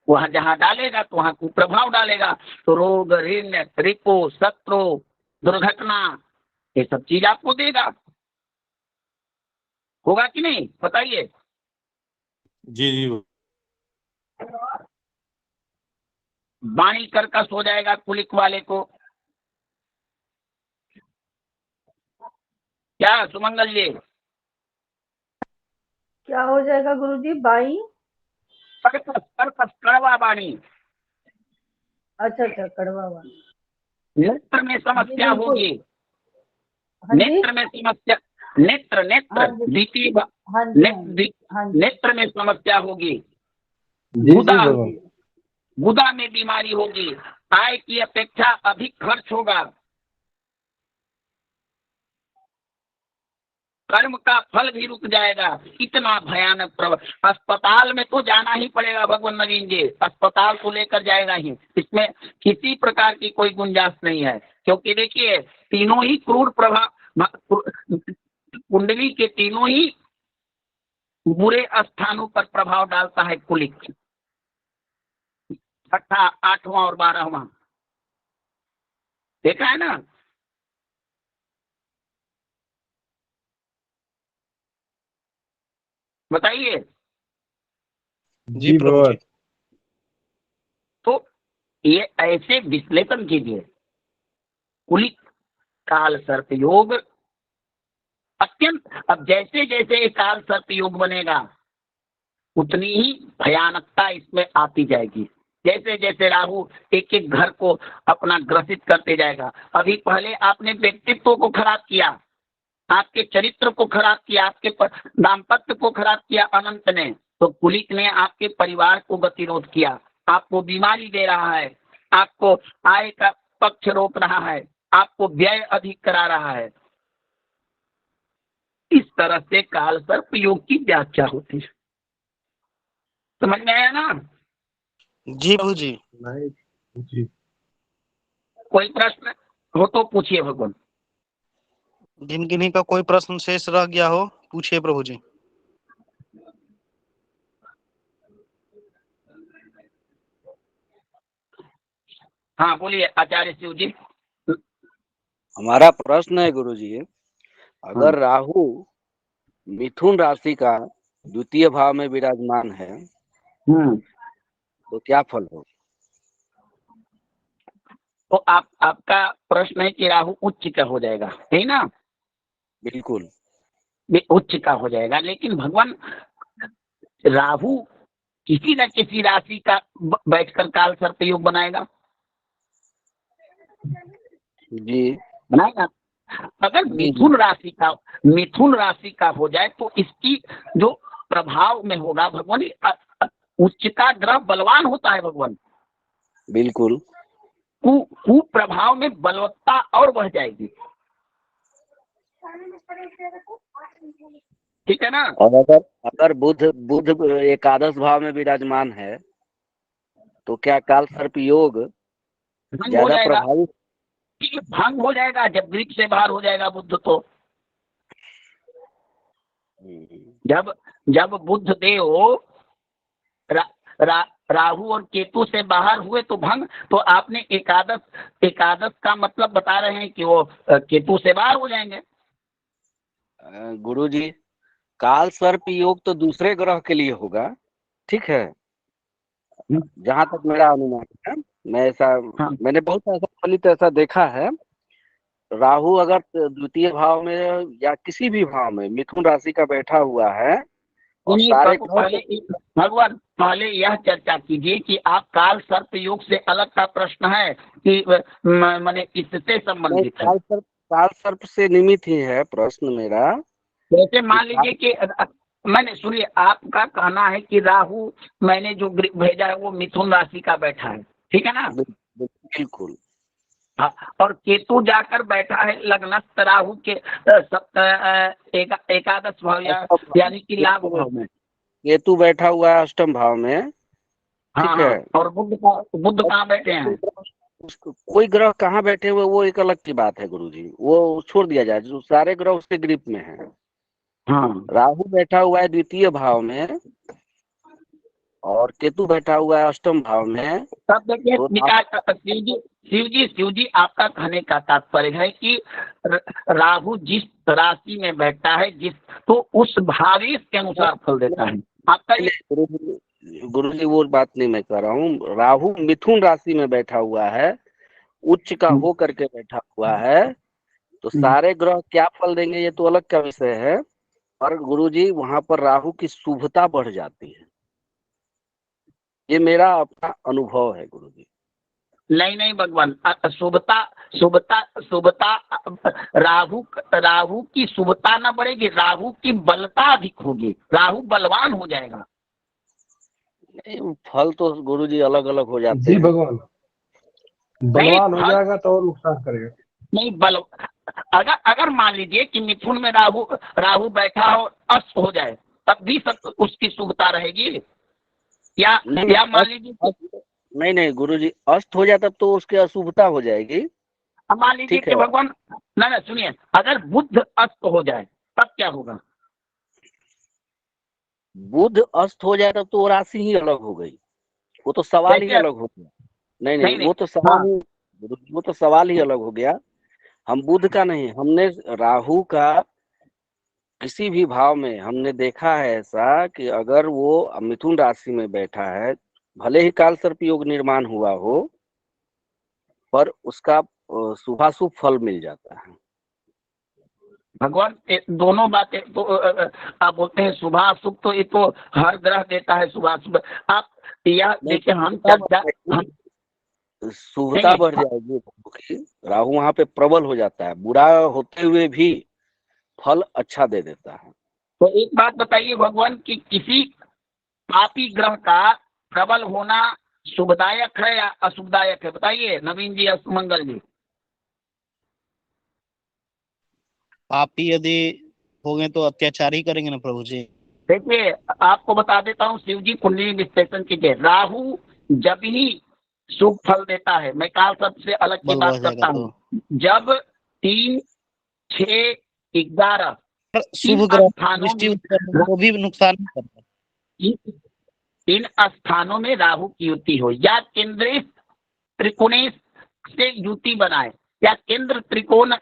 वहां जहां डालेगा तो वहां कुप्रभाव डालेगा, तो रोग, ऋण, रिपो, शत्रु, दुर्घटना, ये सब चीज आपको देगा। होगा कि नहीं बताइए? जी जी वाणी कर्कश हो जाएगा कुलिक वाले को। क्या सुमंगल जी? क्या हो जाएगा गुरुजी? बाई? कर्कश, कर्कश, कड़वा वाणी। अच्छा अच्छा, कड़वा वाणी। नेत्र में समस्या बिल्कुल। होगी, हाँ जी, नेत्र में समस्या, नेत्र नेत्र हाँ जी, द्वितीय हाँ जी, हाँ जी। नेत्र में समस्या होगी, जी जी गुदा भगवान। गुदा में बीमारी होगी, आय की अपेक्षा अधिक खर्च होगा, कर्म का फल भी रुक जाएगा। इतना भयानक अस्पताल में तो जाना ही पड़ेगा भगवान नवीन जी, अस्पताल तो लेकर जाएगा ही, इसमें किसी प्रकार की कोई गुंजाइश नहीं है। क्योंकि देखिए तीनों ही क्रूर प्रभाव, कुंडली के तीनों ही बुरे स्थानों पर प्रभाव डालता है कुलिक, छठा, 8वां और 12वां, देखा है ना? बताइए। जी भगवान। तो ये ऐसे विश्लेषण कीजिए, कुलिक काल सर्प योग अत्यंत, अब जैसे जैसे काल सर्प योग बनेगा उतनी ही भयानकता इसमें आती जाएगी। जैसे जैसे राहु एक एक घर को अपना ग्रसित करते जाएगा। अभी पहले आपने व्यक्तित्व को खराब किया, आपके चरित्र को खराब किया, आपके दाम्पत्य को खराब किया अनंत ने, तो कुलिक ने आपके परिवार को गतिरोध किया, आपको बीमारी दे रहा है, आपको आय का पक्ष रोक रहा है, आपको व्यय अधिक करा रहा है। इस तरह से काल सर्प योग की व्याख्या होती है। समझ में आया ना? जी प्रभु जी। जी कोई प्रश्न हो तो पूछिए भगवान। जिन किन्हीं का कोई प्रश्न शेष रह गया हो पूछिए प्रभु जी। हाँ बोलिए आचार्य शिव जी। हमारा प्रश्न है गुरुजी, अगर राहु मिथुन राशि का द्वितीय भाव में विराजमान है तो क्या फल हो? तो आपका प्रश्न है कि राहु उच्च का हो जाएगा, है ना? बिल्कुल। उच्च का हो जाएगा, लेकिन भगवान राहु किसी न किसी राशि का बैठकर काल सर्प योग बनाएगा, जी बनाएगा। अगर मिथुन राशि का हो जाए तो इसकी जो प्रभाव में होगा भगवान, उच्च का ग्रह बलवान होता है भगवान, बिल्कुल। कुप्रभाव में बलवत्ता और बढ़ जाएगी, ठीक है ना? और अगर बुध एकादश भाव में विराजमान है तो क्या काल सर्प योग ज्यादा प्रभावी? भंग हो जाएगा जब ग्रीक से बाहर हो जाएगा बुध, तो जब बुध देव राहु और केतु से बाहर हुए तो भंग। तो आपने एकादश का मतलब बता रहे हैं कि वो केतु से बाहर हो जाएंगे। गुरुजी, काल सर्प योग तो दूसरे ग्रह के लिए होगा, ठीक है, जहां तक मेरा अनुमान है। मैंने बहुत ऐसा फलित ऐसा देखा है। राहु अगर द्वितीय भाव में या किसी भी भाव में मिथुन राशि का बैठा हुआ है और सारे भगवान पहले यह चर्चा कीजिए कि आप काल सर्प योग से अलग का प्रश्न है कि मैंने इससे संबंधित है? काल सर्प से निमित्त ही है प्रश्न मेरा। जैसे मान लीजिए कि मैंने, सुनिए, आपका कहना है कि राहु मैंने जो भेजा है वो मिथुन राशि का बैठा है, ठीक है ना? बिल्कुल। हाँ, और केतु जाकर बैठा है लग्नस्थ राहु के एकादश भाव यानी कि लाभ भाव में। केतु बैठा हुआ है अष्टम भाव में, ठीक है। और बुध कहाँ बैठे हैं? कोई ग्रह कहाँ बैठे हुए वो एक अलग की बात है गुरुजी, वो छोड़ दिया जाए, जो सारे ग्रह उसके ग्रिप में है। हाँ, राहु बैठा हुआ है द्वितीय भाव में और केतु बैठा हुआ है अष्टम भाव में। तब देखिए तो शिव जी आपका कहने का तात्पर्य है कि राहु जिस राशि में बैठता है तो उस भावेश के अनुसार फल देता है आपका ये। गुरु जी वो बात नहीं मैं कह रहा हूँ। राहु मिथुन राशि में बैठा हुआ है, उच्च का हो करके बैठा हुआ है, तो सारे ग्रह क्या फल देंगे ये तो अलग का विषय है। और गुरुजी वहां पर राहु की शुभता बढ़ जाती है, ये मेरा अपना अनुभव है गुरुजी। नहीं भगवान, शुभता राहु की शुभता ना बढ़ेगी, राहु की बलता अधिक होगी, राहु बलवान हो जाएगा। नहीं, फल तो गुरुजी अलग अलग हो जाते जी हैं। भगवान, बलवान हो जाएगा तो और नुकसान करेगा। नहीं अगर मान लीजिए कि मिथुन में राहु बैठा हो, अस्त हो जाए, तब भी सब उसकी शुभता रहेगी या मान लीजिए नहीं गुरुजी, अस्त हो जाए तब तो उसकी अशुभता हो जाएगी। मान लीजिए कि भगवान ना सुनिए, अगर बुध अस्त हो जाए तब क्या होगा? बुध अस्त हो जाए तब तो वो राशि ही अलग हो गई, वो तो सवाल ही अलग हो गया। नहीं वो तो सवाल ही, वो तो सवाल ही अलग हो गया। हम बुध का नहीं, हमने राहु का किसी भी भाव में हमने देखा है ऐसा कि अगर वो मिथुन राशि में बैठा है, भले ही काल सर्प योग निर्माण हुआ हो, पर उसका शुभाशुभ फल मिल जाता है। भगवान दोनों बातें तो आप बोलते हैं शुभाशुभ, तो ये तो हर ग्रह देता है शुभाशुभ। आप यह देखिए हम शुभता बढ़ जाएगी, राहु वहां पे प्रबल हो जाता है, बुरा होते हुए भी फल अच्छा दे देता है। तो एक बात बताइए भगवान कि किसी पापी ग्रह का प्रबल होना शुभदायक है या अशुभदायक है? बताइए नवीन जी, मंगल जी। पापी यदि हो गए तो अत्याचार ही करेंगे ना प्रभु जी। देखिए आपको बता देता हूँ, शिव जी कुंडली विश्लेषण कीजिए, राहु जब ही शुभ फल देता है, मैं काल सबसे अलग की बात करता हूँ, जब 3, 6, 11 शुभ ग्रह वो भी नुकसान नहीं करता। इन स्थानों में राहु की युति हो, या केंद्रीय त्रिकोणेश से युति बनाए, या केंद्र त्रिकोण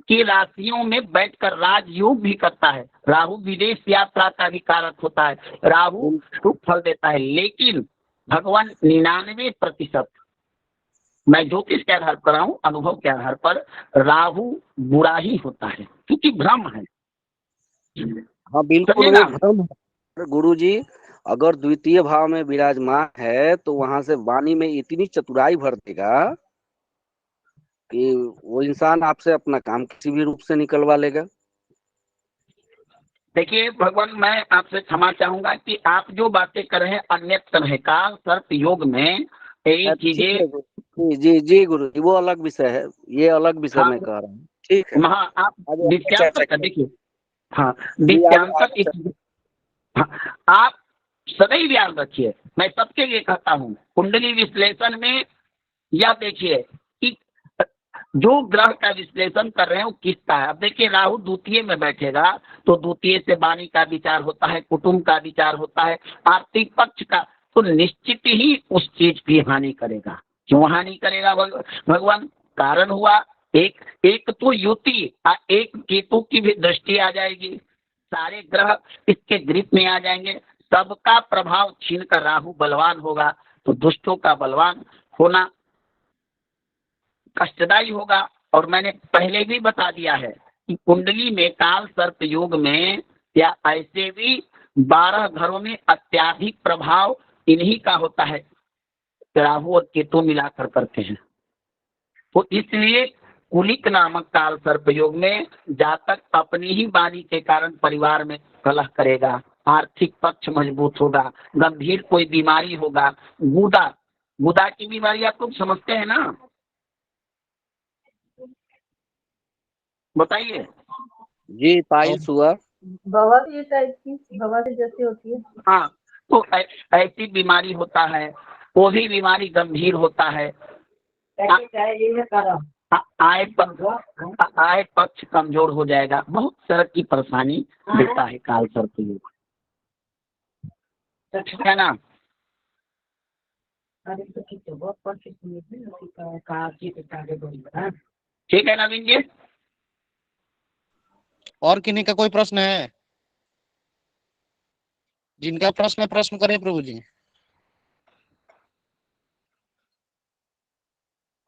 की राशियों में बैठकर राजयोग भी करता है। राहु विदेश यात्रा का भी कारक होता है, राहु शुभ फल देता है। लेकिन भगवान 99% मैं ज्योतिष के आधार पर हूँ, अनुभव के आधार पर राहु बुरा ही होता है, क्योंकि भ्रम है। हाँ बिल्कुल वो भ्रम है गुरु जी। अगर द्वितीय भाव में विराजमान है तो वहां से वाणी में इतनी चतुराई भर देगा कि वो इंसान आपसे अपना काम किसी भी रूप से निकलवा लेगा। देखिए भगवान, मैं आपसे क्षमा चाहूंगा कि आप जो बातें कर रहे हैं अन्यत्र है। काल सर्प योग में यही चीजें जी गुरु जी, वो अलग विषय है, ये अलग विषय में कह रहा हूँ। ठीक है, आप दिव्यांतर का देखिए, हाँ दिव्यांतर, आप सदैव याद रखिए, मैं सबके लिए कहता हूँ, कुंडली विश्लेषण में यह देखिए कि जो ग्रह का विश्लेषण कर रहे हैं वो किसका है। अब देखिए राहु द्वितीय में बैठेगा तो द्वितीय से वाणी का विचार होता है, कुटुंब का विचार होता है, आर्थिक पक्ष का, तो निश्चित ही उस चीज की हानि करेगा। क्यों हानि करेगा भगवान? कारण हुआ एक तो युति, एक केतु की भी दृष्टि आ जाएगी, सारे ग्रह इसके ग्रिप में आ जाएंगे, सबका प्रभाव छीन कर राहु बलवान होगा, तो दुष्टों का बलवान होना कष्टदायी होगा। और मैंने पहले भी बता दिया है कि कुंडली में काल सर्प योग में या ऐसे भी 12 घरों में अत्याधिक प्रभाव इन्हीं का होता है, राहु और केतु मिलाकर करते हैं। तो इसलिए कुलिक नामक काल सर्प योग में जातक अपनी ही वाणी के कारण परिवार में कलह करेगा, आर्थिक पक्ष मजबूत होगा, गंभीर कोई बीमारी होगा, गुदा की बीमारी आप लोग समझते हैं ना? बताइए जी। पाइल्स हुआ, बवासीर टाइप की, बवासीर जैसी होती है। हाँ, तो ऐसी बीमारी होता है, वो भी बीमारी गंभीर होता है। आय पक्ष कमजोर हो जाएगा, बहुत तरह की परेशानी देता है काल सर्प योग, ठीक है ना? ठीक है नवीन जी। और किन्हीं का कोई प्रश्न है? जिनका प्रश्न है प्रश्न करें प्रभु जी।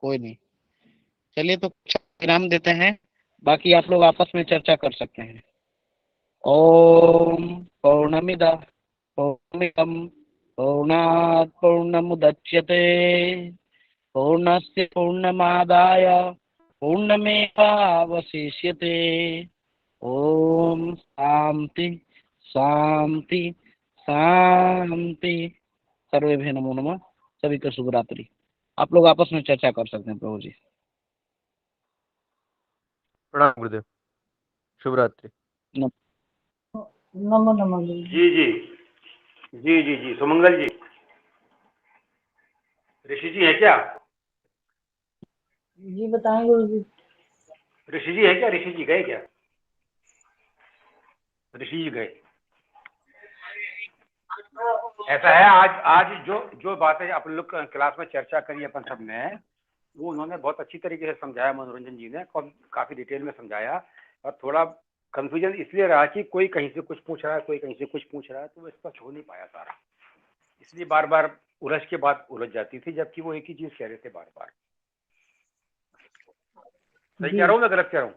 कोई नहीं, चलिए तो विराम देते हैं, बाकी आप लोग आपस में चर्चा कर सकते हैं। ओम पूर्णमिदः पूर्णमिदं पूर्णात् पूर्णमुदच्यते पूर्णस्य पूर्णमादाय पूर्णमेवावशिष्यते। ओम शांति शांति शांति। सर्वेभ्यो नमो नमः। सभी को शुभ रात्रि। आप लोग आपस में चर्चा कर सकते हैं प्रभु जी। प्रणाम गुरुदेव, शुभ रात्रि। नमो नमो गुरु जी। जी जी जी जी जी सुमंगल जी, ऋषि जी है क्या? जी बताएं गुरु जी। ऋषि जी है क्या? ऋषि जी गए क्या? ऋषि जी गए। ऐसा है, आज जो बातें अपन लोग क्लास में चर्चा करी अपन सब ने, वो उन्होंने बहुत अच्छी तरीके से समझाया, मनोरंजन जी ने काफी डिटेल में समझाया। और थोड़ा कंफ्यूजन इसलिए रहा कि कोई कहीं से कुछ पूछ रहा है, कोई कहीं से कुछ पूछ रहा है, तो वो स्पष्ट हो नहीं पाया सारा, इसलिए बार बार उलझ के बात उलझ जाती थी, जबकि वो एक ही चीज कह रहे थे बार बार। सही कह रहा हूँ ना गलत कह रहा हूँ?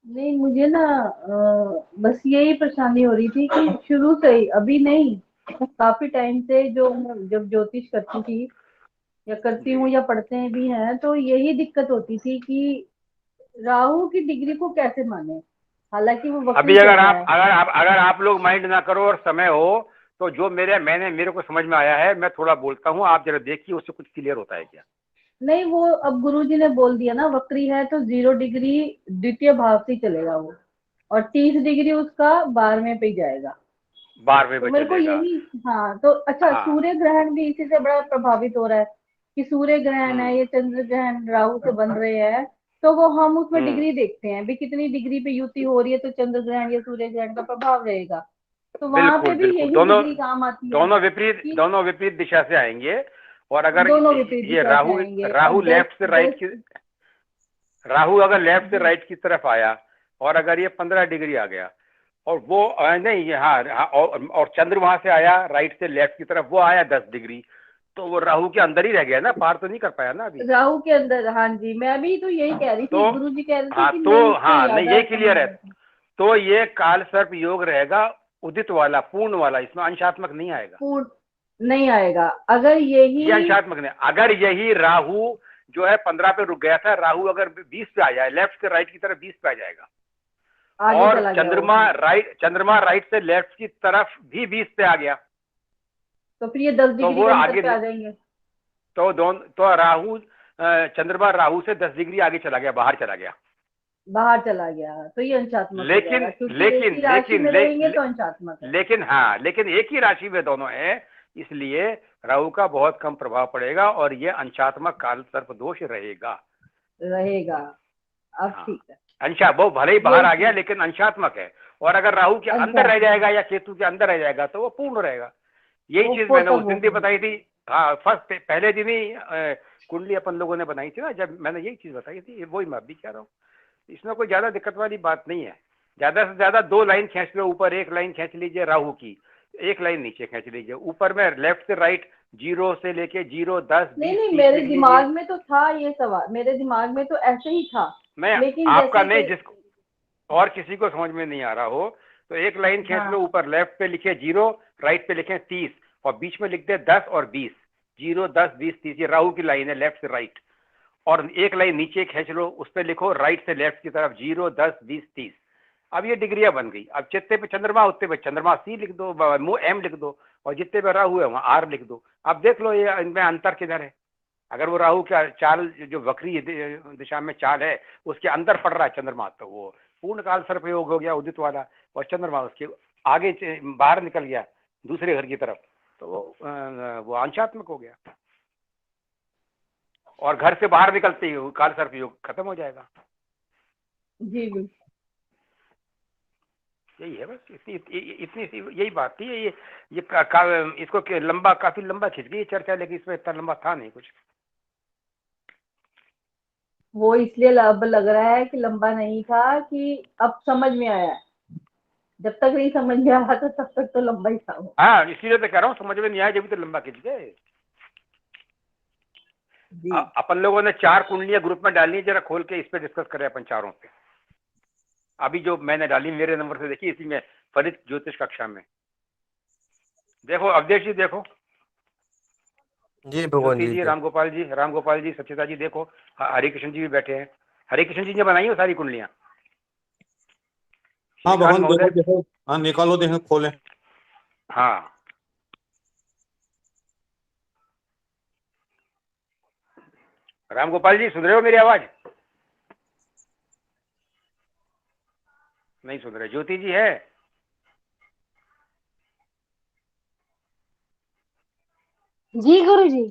नहीं मुझे ना बस यही परेशानी हो रही थी कि शुरू से ही, अभी नहीं, काफी टाइम से जो जब ज्योतिष करती थी या करती हूँ या पढ़ते हैं भी हैं, तो यही दिक्कत होती थी कि राहु की डिग्री को कैसे माने, हालांकि वो वक्री अभी चल रहा है। अगर आप लोग माइंड ना करो और समय हो, तो जो मेरे को समझ में आया है, मैं थोड़ा बोलता हूँ, आप जरा देखिए, उससे कुछ क्लियर होता है क्या? नहीं वो अब गुरुजी ने बोल दिया ना, वक्री है तो 0 डिग्री द्वितीय भाव से चलेगा वो, और 30 डिग्री उसका 12वें पे जाएगा। 12वें तो पे मेरे को चलेगा। यही, हाँ तो अच्छा, हाँ। सूर्य ग्रहण भी इसी से बड़ा प्रभावित हो रहा है कि सूर्य ग्रहण है, ये चंद्र ग्रहण राहु से बन रहे हैं, तो वो हम उसमें डिग्री देखते हैं भी कितनी डिग्री पे युति हो रही है, तो चंद्र ग्रहण या सूर्य ग्रहण का प्रभाव रहेगा, तो वहां पे बिल्कुल भी बिल्कुल, यही डिग्री काम आती है कि दोनों विपरीत दिशा से आएंगे। और अगर दोनों विपरीत ये दिशा से आएंगे। और राहु लेफ्ट से राइट की, राहु अगर लेफ्ट से राइट की तरफ आया, और अगर ये 15 डिग्री आ गया, और वो नहीं ये हाँ, और चंद्र वहां से आया राइट से लेफ्ट की तरफ, वो आया 10 डिग्री, तो वो राहु के अंदर ही रह गया ना, पार तो नहीं कर पाया ना अभी। राहु के अंदर, हाँ जी, मैं भी तो यही कह रही थी, गुरु जी कह रहे थे हाँ कि तो नहीं हाँ नहीं, ज्यादा ये क्लियर है। तो ये काल सर्प योग रहेगा उदित वाला, पूर्ण वाला, इसमें अंशात्मक नहीं आएगा। पूर्ण नहीं आएगा। अगर यही ये अंशात्मक नहीं, अगर यही राहु जो है 15 पे रुक गया था, राहु अगर 20 पे आ जाए, लेफ्ट से राइट की तरफ 20 पे आ जाएगा, आगे और चला गया चंद्रमा राइट से लेफ्ट की तरफ भी 20 पे आ गया, तो फिर ये 10 डिग्री वो के आगे अंतर पे आ जाएंगे। तो राहु चंद्रमा राहु से 10 डिग्री आगे चला गया, बाहर चला गया, बाहर चला गया, तो ये अंशात्मक हो लेकिन जाएगा, क्योंकि एक ही राशि में रहेंगे तो अंशात्मक है। लेकिन एक ही राशि में दोनों है, इसलिए राहु का बहुत कम प्रभाव पड़ेगा, और ये अंशात्मक काल सर्प दोष रहेगा। अब हाँ, ठीक है। अंशा वो भले ही बाहर आ गया, लेकिन अंशात्मक है। और अगर राहु के अंदर रह जाएगा या केतु के अंदर रह जाएगा, तो वो पूर्ण रहेगा। यही चीज मैंने उस दिन भी बताई थी। हाँ, फर्स्ट पहले दिन ही कुंडली अपन लोगों ने बनाई थी ना, जब मैंने यही चीज बताई थी, वही मैं भी कह रहा हूँ। इसमें कोई ज्यादा दिक्कत वाली बात नहीं है। ज्यादा से ज्यादा 2 लाइन खींच लो ऊपर, 1 लाइन खींच लीजिए राहु की, 1 लाइन नीचे खींच लीजिए। ऊपर में लेफ्ट से राइट 0 से लेके 0, 10, 20, नहीं मेरे दिमाग में तो था ये सवाल, मेरे दिमाग में तो ऐसे ही था, लेकिन आपका नहीं, जिसको और किसी को समझ में नहीं आ रहा हो, तो 1 लाइन खींच लो ऊपर, लेफ्ट पे लिखे 0, राइट पे लिखे 30, और बीच में लिख दे 10 और 20, 0, 10, 20, 30, ये राहु की लाइन है लेफ्ट से राइट। और 1 लाइन नीचे खींच लो, उस पर लिखो राइट से लेफ्ट की तरफ 0, 10, 20, 30। अब ये डिग्रियां बन गई। अब जितने पे चंद्रमा उतने पे चंद्रमा सी लिख दो, एम लिख दो, और जितने पे राहु है वहां आर लिख दो। अब देख लो ये इनमें अंतर किधर है। अगर वो राहु का चाल जो वक्री दिशा में चाल है उसके अंदर पड़ रहा है चंद्रमा, तो वो पूर्ण काल सर्प योग हो गया उदित वाला, और चंद्रमा उसके आगे बाहर निकल गया दूसरे घर की तरफ, तो वो अंशात्मक हो गया, और घर से बाहर निकलते ही काल सर्प योग खत्म हो जाएगा। जी यही है बस, इतनी सी यही बात थी। इसको काफी लंबा खिंच गई चर्चा, लेकिन इसमें इतना लंबा था नहीं कुछ। वो इसलिए अब लग रहा है कि लंबा नहीं था, कि अब समझ में आया। जब तक नहीं समझ में आया था तब तक तो लंबा ही था वो। हाँ, इसीलिए तो कह रहा हूँ, समझ में नहीं आया जब तो लंबा खिंच गए। अपन लोगों ने 4 कुंडलियां ग्रुप में डाली, जरा खोल के इस पे डिस्कस करें अपन चारों पे। अभी जो मैंने डाली मेरे नंबर से देखिए, इसी में फलित ज्योतिष कक्षा में देखो। अवधेश जी देखो, जी भगवान ज्योति जी, राम गोपाल जी, सच्चिदा जी देखो, हरिकृष्ण जी भी बैठे हैं। हरिकृष्ण जी ने बनाई है सारी कुंडलियां। हाँ भगवान, देखो देखो, हाँ निकालो, देखो खोले। हाँ, राम गोपाल जी सुन रहे हो मेरी आवाज? नहीं सुन रहे। ज्योति जी है? जी गुरुजी।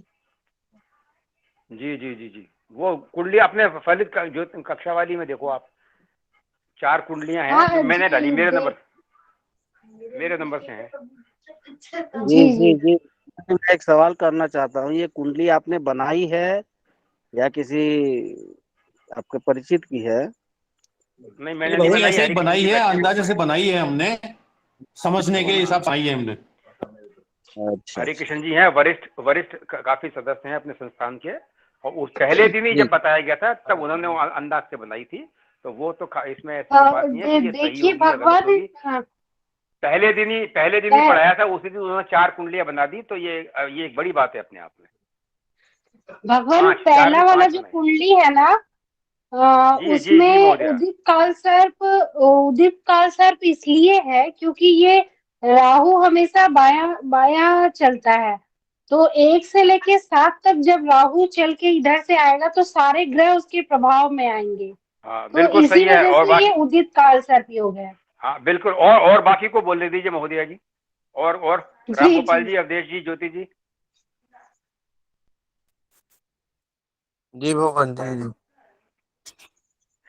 जी जी जी जी, वो कुंडली अपने फलित जो कक्षा वाली में देखो आप, 4 कुंडलियां हैं जो मैंने डाली, मेरे नंबर से हैं। जी, मैं एक सवाल करना चाहता हूँ। ये कुंडली आपने बनाई है या किसी आपके परिचित की है? नहीं, मैंने नहीं बनाई, ऐसे ही बनाई है, बैठी अंदाजे से बनाई है हमने, समझने के हिसाब से आई है हमने। अच्छा, हरिकृष्ण जी हैं, वरिष्ठ काफी सदस्य हैं अपने संस्थान के, और उस पहले दिन ही जब बताया गया था तब उन्होंने अंदाज से बनाई थी। तो वो तो इसमें ऐसी बात नहीं है कि ये सही देखिए होगी या गलत होगी। भगवान, पहले दिन ही पढ़ाया था, उसी दिन उन्होंने 4 कुंडलियां बना दी, तो ये एक बड़ी बात है अपने आप में। भगवान पहला वाला जो कुंडली है ना, उसमें उदित काल सर्प इसलिए है क्योंकि ये राहु हमेशा बायां बायां चलता है। तो 1 से लेके 7 तक जब राहु चल के इधर से आएगा तो सारे ग्रह उसके प्रभाव में आएंगे। हाँ, तो बिल्कुल इसी सही है। वजह और से ये उदित काल सर्प योग है। हाँ बिल्कुल, और बाकी को बोलने दीजिए महोदया जी, और राम गोपाल जी, अवधेश जी, ज्योति जी। जी भगवान जी।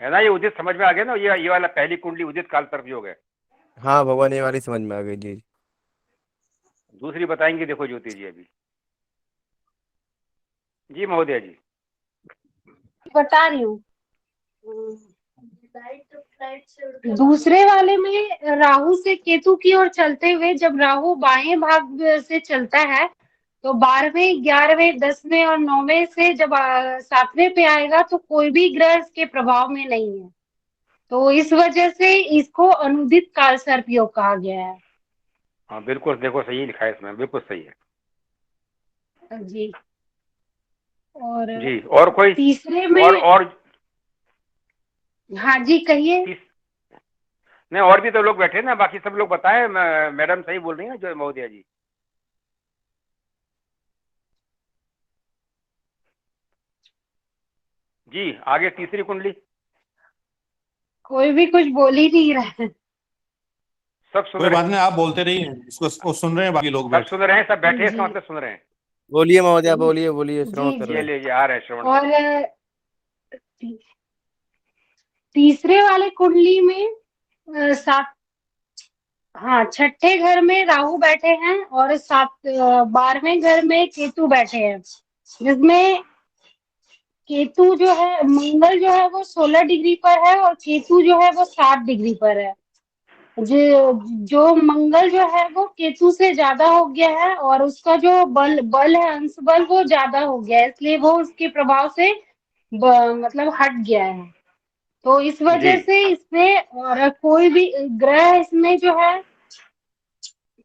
है ना, ये उदित समझ में आ गया ना? ये वाला पहली कुंडली उदित काल सर्प योग है। हाँ भगवान, ये वाली समझ में आ गई जी। दूसरी बताएंगे, देखो ज्योति जी अभी। जी महोदया जी। बता रही हूँ। दूसरे वाले में राहु से केतु की ओर चलते हुए, जब राहु बाएं भाग से चलता है तो 12वें, 11वें, 10वें और 9वें से जब 7वें पे आएगा तो कोई भी ग्रह इसके प्रभाव में नहीं है। तो इस वजह से इसको अनुदित काल सर्प योग कहा गया है। हाँ बिल्कुल, देखो सही लिखा है इसमें, बिल्कुल सही है जी। और जी। और कोई तीसरे में और हाँ जी कहिए। नहीं, और भी तो लोग बैठे ना, बाकी सब लोग बताएं। मैडम सही बोल रही है जो महोदया जी। जी आगे तीसरी कुंडली। कोई भी कुछ बोल ही नहीं रहा है। सब सुन कोई रहे बात हैं, नहीं, आप बोलते रहिए, इसको सुन रहे हैं बाकी लोग सब सुन रहे हैं, सब बैठे हैं, इसका मतलब सुन रहे हैं। बोलिए महोदया, बोलिए, श्रवण कर रहे ये हैं। ले आ रहे हैं श्रवण। और तीसरे वाले कुंडली में 6ठे घर में राहु बैठे हैं और 12वें घर में केतु बैठे हैं, जिसमें केतु जो है, मंगल जो है वो 16 डिग्री पर है और केतु जो है वो 7 डिग्री पर है। जो मंगल जो है वो केतु से ज्यादा हो गया है और उसका जो बल है, अंश बल, वो ज्यादा हो गया है, इसलिए वो उसके प्रभाव से मतलब हट गया है। तो इस वजह से इसमें और कोई भी ग्रह इसमें जो है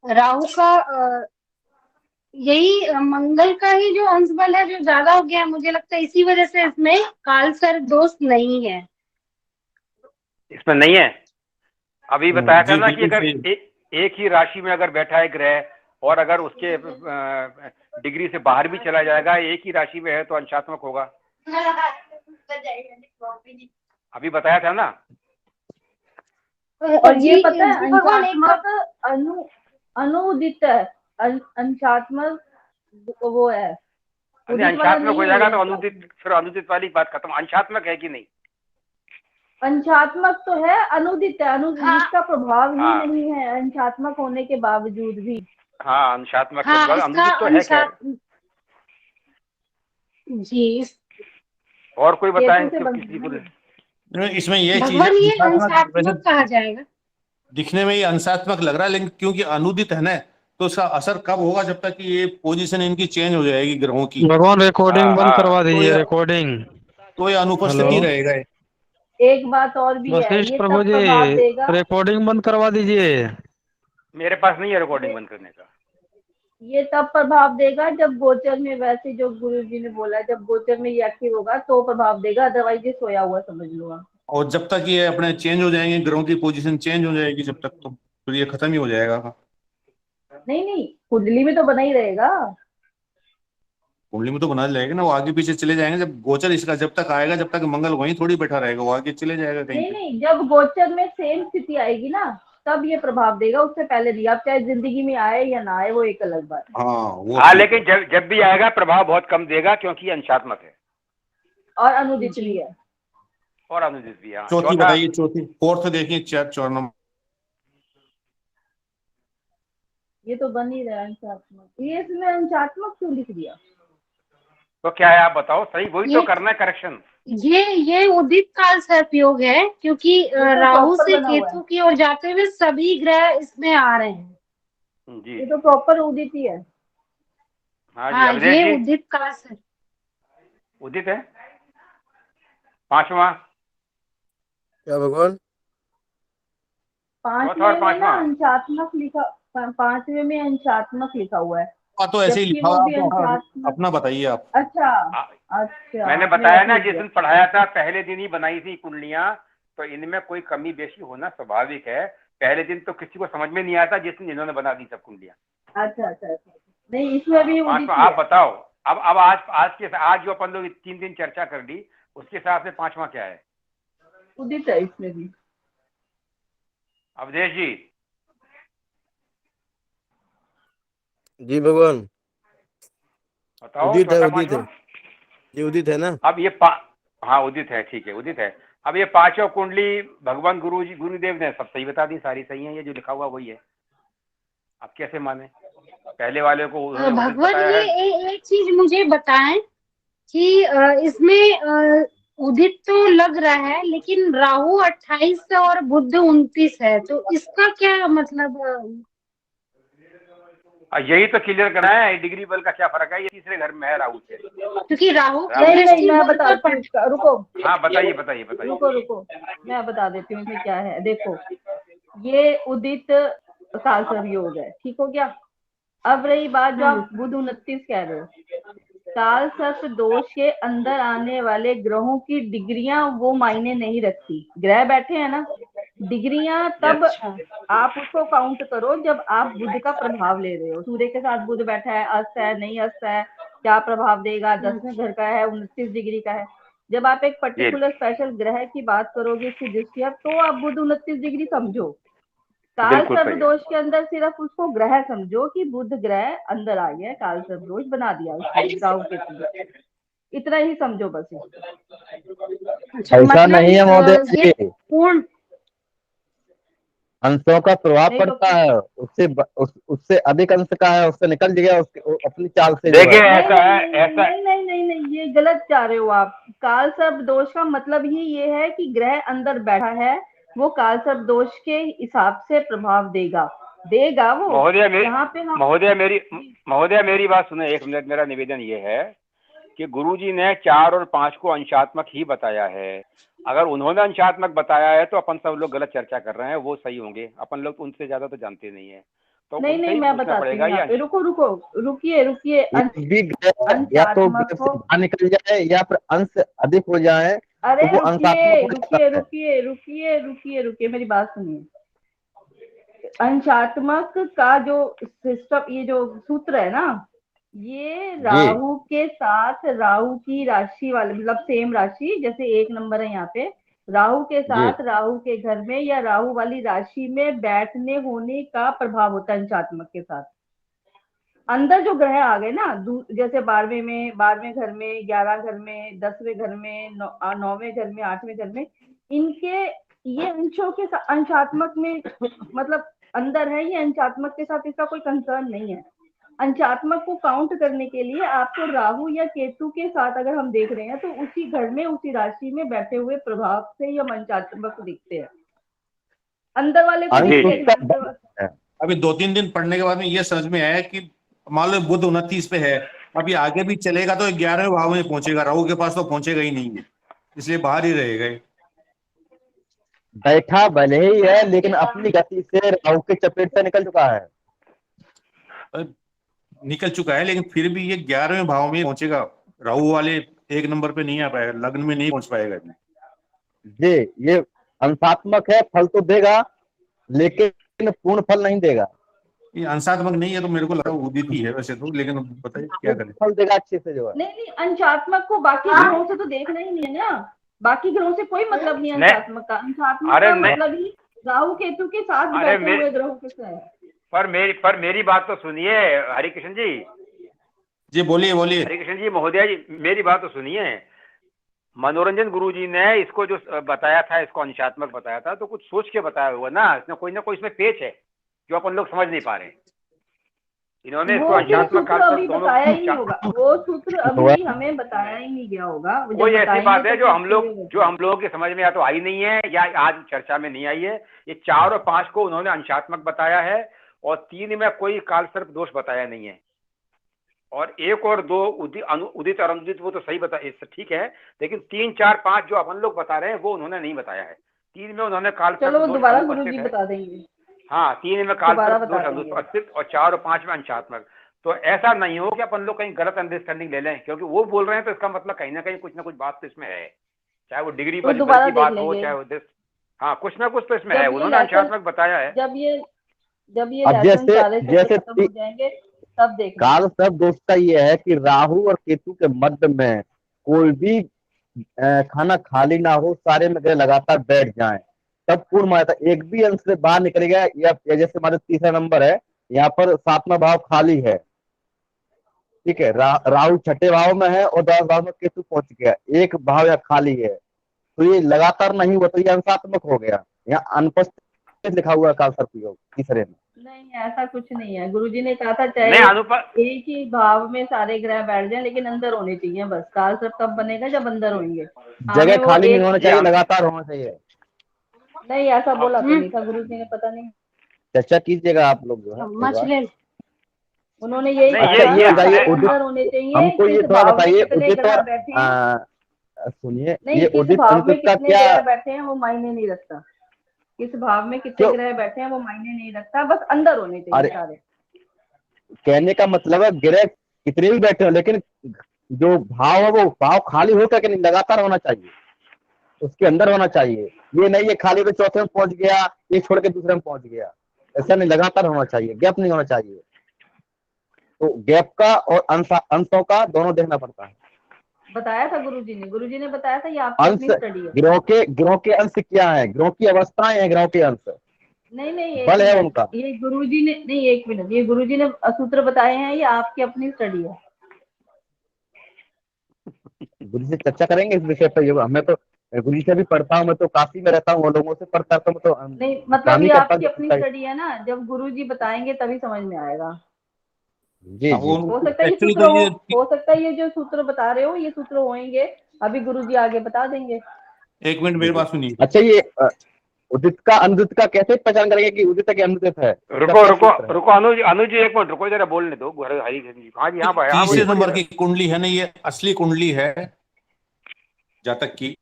राहु का यही मंगल का ही जो अंश बल है जो ज्यादा हो गया है, मुझे लगता है इसी वजह से इसमें काल सर्प दोष नहीं है। इसमें नहीं है। अभी बताया था जी, ना कि बिल्कुल अगर सही। एक ही राशि में अगर बैठा है ग्रह और अगर उसके डिग्री से बाहर भी चला जाएगा, एक ही राशि में है तो अंशात्मक होगा। अभी बताया था ना। और ये पता है अंशात्मक अनुदित है, अंशात्मक वो है, उदित वाला अंशात्मक नहीं हो है जाएगा ये तो अनुदित, फिर अनुदित वाली बात खत्म। अंशात्मक है कि नहीं? अंशात्मक तो है, अनुदित है, अनुदित हाँ। का प्रभाव ही हाँ। नहीं है अंशात्मक होने के बावजूद भी। हाँ, अंशात्मक हाँ, के बाद इसका अनुदित तो है खैर। जी, और कोई बताएं केतु से तो बंध किसी को? इसमें ये चीज है, भगवान ये अंशात्मक वैसे अंशात्मक कहा जाएगा। दिखने में ये अंशात्मक लग रहा है, लेकिन क्योंकि अनुदित है ना, तो उसका असर कब होगा? जब तक कि ये पोजीशन इनकी चेंज हो जाएगी ग्रहों की, भगवान रिकॉर्डिंग हाँ, बंद हाँ। करवा तो दीजिए, ये रिकॉर्डिंग। तो ये अनुपस्थित हेलो ही रहेगा ये। एक बात और भी है, वशिष्ठ ये प्रभु तब जी, प्रभाव देगा, रिकॉर्डिंग बंद करवा दीजिए। मेरे पास नहीं है रिकॉर्डिंग बंद करने का। ये तब प्रभाव देगा जब गोचर में, वैसे जो गुरु जी ने बोला, जब गोचर में ये एक्टिव होगा तो प्रभाव देगा, अदरवाइज ये सोया हुआ समझ लो आप। और जब तक ये अपने चेंज हो जाएंगे, ग्रहों की पोजीशन चेंज हो जाएगी जब तक, तो फिर ये खत्म ही हो जाएगा। नहीं नहीं, कुंडली में तो बना ही रहेगा। कुंडली में तो बना जाएगा ना, वो आगे पीछे चले जाएंगे। जब गोचर इसका जब तक आएगा, जब तक मंगल वहीं थोड़ी बैठा रहेगा, वो आगे चले जाएगा कहीं नहीं पे। नहीं, जब गोचर में सेम स्थिति आएगी ना, तब ये प्रभाव देगा, उससे पहले नहीं। आप चाहे जिंदगी में आए या ना आए, वो एक अलग बात है। हाँ वो हाँ, ठीक लेकिन जब भी आएगा प्रभाव बहुत कम देगा, क्योंकि अंशात्मक है और अनुदित भी है। और अनुदित भी है। हाँ, चौथी चौथा। बताइए, चौथी फोर्थ देखिए, 4 नंबर। ये तो बन ही रहा है अंशात्मक, ये इसमें अंशात्मक क्यों लिख दिया? तो क्या है आप बताओ, सही वही तो ये- करना है करेक्शन। ये उदित काल सर्पयोग है, क्योंकि तो राहु proper से बना हुआ केतु है। की ओर जाते हुए सभी ग्रह इसमें आ रहे हैं। जी। ये तो प्रॉपर उदित ही है। हाँ जी, हाँ, अवधेश ये जी उदित काल सर्प। उदित है। 5वां। क्या भगवान? चौथा और पांचवें में ना 5वां। अंशात्मक लिखा, पांचवें में अंशात्मक लिखा हुआ है, तो ऐसे ही जबकि लिखा वो हुआ भी है, अंशात्मक। अपना बताइए आप। अच्छा आ- अच्छा, मैंने आपने बताया रख ना, लिया। जिस दिन पढ़ाया था पहले दिन ही बनाई थी कुंडलियां, तो इनमें कोई कमी बेशी होना स्वाभाविक है। पहले दिन तो किसी को समझ में नहीं आता, जिस दिन इन्होंने बना दी सब कुंडलियां। अच्छा अच्छा अच्छा, नहीं इसमें भी उदित 5वां ही आप है। बताओ। अब आज जो अपन लोग 3 दिन चर्चा कर ली, उसके हिसाब से 5वां क्या है? उदित है इसमें भी। अवधेश जी। जी भगवान, बताओ उदित है, चौथा उदित है 5वां। जी, उदित है ना। अब ये हाँ उदित है, ठीक है उदित है। अब ये 5 कुंडली भगवान गुरुदेव ने सब सही बता दी, सारी सही है, ये जो लिखा हुआ वही है। आप कैसे माने? पहले वाले को उन्होंने उदित भगवान बताया ये है। एक चीज मुझे बताएं कि इसमें उदित तो लग रहा है, लेकिन राहु 28 और बुध 29 है, तो इसका क्या मतलब? यही तो क्लियर कराया है, डिग्री बल का क्या फर्क है, ये तीसरे घर में है राहु से। क्योंकि राहु की नहीं नहीं, दृष्टि मैं बुध पर बताती हूँ पड़। इसका, रुको हाँ बताइए बताइए बताइए। रुको रुको, मैं बता देती हूँ इसमें क्या है। देखो, ये उदित काल संयोग है, ठीक हो गया। अब रही बात जो आप बुध 29 कह रहे हो, काल सर्प दोष के अंदर आने वाले ग्रहों की डिग्रियां वो मायने नहीं रखती। ग्रह बैठे हैं ना, डिग्रियां तब आप उसको काउंट करो जब आप बुध का प्रभाव ले रहे हो। सूर्य के साथ बुध बैठा है, अस्त है नहीं अस्त है, क्या प्रभाव देगा, 10वें घर का है, 29 डिग्री का है। जब आप एक पर्टिकुलर स्पेशल ग्रह की बात करोगे उसकी दृष्टि, तो आप बुध 29 डिग्री समझो। काल बिल्कुल सर्प सही। दोष के अंदर सिर्फ उसको ग्रह समझो कि बुध ग्रह अंदर आ गया, काल सर्प दोष बना दिया उसने राहु के, इतना ही समझो बस इसको। अच्छा, ऐसा नहीं है महोदय मतलब ये जी, पूर्ण अंशों का प्रभाव नहीं तो पड़ता है, उससे अधिक अंश का है, उससे निकल गया, उसके अपनी चाल से जो देखिए है। ऐसा है, ऐसा नहीं नहीं नहीं नहीं, ये गलत जा रहे हो आप। काल सर्प दोष का मतलब ही ये है कि ग्रह अंदर बैठा है, वो काल सर्प दोष के हिसाब से प्रभाव देगा वो। यहाँ पे हम महोदय मेरी बात सुने 1 मिनट। मेरा निवेदन ये है कि गुरुजी ने 4 और 5 को अंशात्मक ही बताया है। अगर उन्होंने अंशात्मक बताया है तो अपन सब लोग गलत चर्चा कर रहे हैं, वो सही होंगे। अपन लोग तो उनसे ज्यादा तो जानते नहीं है, तो नहीं उनसे नहीं, ही मैं पूछना बताती पड़ेगा। हूँ यहाँ ये पे, रुकिए एक भी ग्रह या तो ग्रह से अंशात्मक। बाहर निकल जाए या फिर अंश अधिक हो जाए अरे तो वो अंशात्मक हो जाता है। रुकिए, मेरी बात सुनिए। अंशात्मक का जो सिस्टम, ये जो सूत्र है ना, ये जी राहु के साथ, राहु की राशि वाले, मतलब सेम राशि, जैसे 1 नंबर है यहाँ पे, राहु के जी साथ राहु के घर में या राहु वाली राशि में बैठने होने का प्रभाव होता है अंशात्मक के साथ। अंदर जो ग्रह आ गए ना, जैसे 12वें घर में, 11 घर में, 10वें घर में, 9वें घर में, 8वें घर में, इनके ये अंशों के अंशात्मक में मतलब अंदर है, ये अंशात्मक के साथ इसका कोई कंसर्न नहीं है। अंशात्मक को काउंट करने के लिए आपको राहु या केतु के साथ अगर हम देख रहे हैं तो उसी घर में उसी राशि में बैठे हुए प्रभाव से ये अंशात्मक दिखते हैं, अंदर वाले को नहीं देखना। अभी 2-3 दिन पढ़ने के बाद में ये समझ में आया कि मान लो बुध 29 पे है, अभी आगे भी चलेगा तो 11वें भाव में पहुंचेगा, राहु के पास तो पहुंचेगा ही नहीं है, इसलिए बाहर ही रहेगा। बैठा भले ही है लेकिन अपनी गति से राहु के चपेट से निकल चुका है, निकल चुका है, लेकिन फिर भी ये 11वें भाव में पहुंचेगा। राहु वाले 1 नंबर पे नहीं आ पाएगा, लग्न में नहीं पहुंच पाएगा। जी ये अंशात्मक है, फल तो देगा लेकिन पूर्ण फल नहीं देगा। ये अंशात्मक नहीं है तो मेरे को लगा उदित ही है वैसे तो, लेकिन बताइए क्या करें। फल देगा अच्छे से जो है। नहीं अंशात्मक को बाकी ग्रहों से तो देखना ही नहीं है ना, बाकी ग्रहों से कोई मतलब नहीं है अंशात्मक का। अंशात्मक का मतलब ही राहु केतु के साथ बैठे हुए ग्रहों के साथ। पर मेरी बात तो सुनिए हरिकृष्ण जी। जी बोलिए बोलिए। हरिकृष्ण जी महोदय जी मेरी बात तो सुनिए। मनोरंजन गुरुजी ने इसको जो बताया था, इसको अंशात्मक बताया था, तो कुछ सोच के बताया हुआ ना, इसमें ना कोई इसमें पेच है जो अपन लोग समझ नहीं पा रहे। इन्होंने इसको अंशात्मक अभी बताया ही नहीं होगा, वो सूत्र अभी हमें बताया ही नहीं गया होगा। कोई ऐसी बात है जो हम लोगों की समझ में या तो आई नहीं है या आज चर्चा में नहीं आई है। ये 4 और 5 को उन्होंने अंशात्मक बताया है और 3 में कोई कालसर्प दोष बताया नहीं है, और 1 और 2 उदित और अनुदित वो तो सही बताया, ठीक है, लेकिन 3, 4, 5 जो अपन लोग बता रहे हैं वो उन्होंने नहीं बताया है। 3 में उन्होंने कालसर्प दोष दोबारा गुरुजी बता देंगे। हाँ 3 में कालसर्प दोष अनुपस्थित और 4 और 5 में अंशात्मक। तो ऐसा नहीं हो कि अपन लोग कहीं गलत अंडरस्टैंडिंग ले लें, क्योंकि वो बोल रहे हैं तो इसका मतलब कहीं ना कहीं कुछ ना कुछ बात तो इसमें है, चाहे वो डिग्री की बात हो चाहे वो हाँ कुछ ना कुछ तो इसमें है। उन्होंने अंशात्मक बताया है। जब ये जैसे खत्म हो जाएंगे तब देख। काल सर्प दोष का ये है कि राहु और केतु के मध्य में कोई भी खाना खाली ना हो, सारे में लगातार बैठ जाएं, तब पूर्ण मान्यता। एक भी अंश से बाहर निकल गया या जैसे हमारा 3रा नंबर है, यहाँ पर 7वां भाव खाली है, ठीक है, राहु 6ठे भाव में है और 10 भाव में केतु पहुंच गया, एक भाव या खाली है, तो ये लगातार नहीं हुआ तो ये अंशात्मक हो गया। यहाँ अनुपस्थित लिखा हुआ है काल सर्प योग 3रे में। नहीं ऐसा कुछ नहीं है, गुरुजी ने कहा था चाहे एक ही भाव में सारे ग्रह बैठ जाएं लेकिन अंदर होने चाहिए बस। काल सर्प तब बनेगा जब अंदर होंगे, जगह खाली नहीं होना चाहिए, लगातार होना चाहिए। नहीं ऐसा बोला तो नहीं था गुरुजी ने, पता नहीं, चर्चा कीजिएगा आप लोग जो है। उन्होंने यही अंदर होने चाहिए। हमको ये थोड़ा बताइए उदित और सुनिए, ये उदित अनुदित का क्या बैठे हैं वो मायने नहीं रखता, किस भाव में कितने ग्रह बैठे हैं वो मायने नहीं रखता, बस अंदर होने चाहिए सारे। कहने का मतलब है ग्रह कितने भी बैठे हो लेकिन जो भाव है वो भाव खाली होकर के नहीं, लगातार होना चाहिए, उसके अंदर होना चाहिए। ये नहीं है खाली पे 4थे में पहुंच गया, ये छोड़ के 2रे में पहुंच गया, ऐसा नहीं, लगातार होना चाहिए, गैप नहीं होना चाहिए। तो गैप का और अंशों का दोनों देखना पड़ता है। बताया था गुरुजी ने बताया था, ये आपकी अपनी स्टडी है। ग्रहों के अंश क्या है, ग्रहों की अवस्थाएं हैं, ग्रहों के अंश नहीं बल है उनका। ये गुरुजी ने नहीं, 1 मिनट, ये गुरुजी ने सूत्र बताए हैं, ये आपकी अपनी स्टडी है। गुरु से चर्चा करेंगे इस विषय पर। हमें तो गुरु से भी पढ़ता हूँ, मैं तो काशी में रहता हूँ, वो लोगों से पढ़ता हूँ तो नहीं, मतलब ये आपकी अपनी स्टडी है ना, जब गुरुजी बताएंगे तभी समझ में आएगा। जी हो सकता है ये जो सूत्र बता रहे हो ये सूत्र होंगे, अभी गुरुजी आगे बता देंगे। 1 मिनट मेरी बात सुनिए। अच्छा ये उदित का अनुदित का कैसे पहचान करेंगे कि उदित के अनुदित है? रुको अनुज जी 1 मिनट रुको, जरा बोलने दो हरी जी। हाँ जी, यहाँ पर 30 नंबर की कुंडली है ना, ये असली कुंडली है जातक की,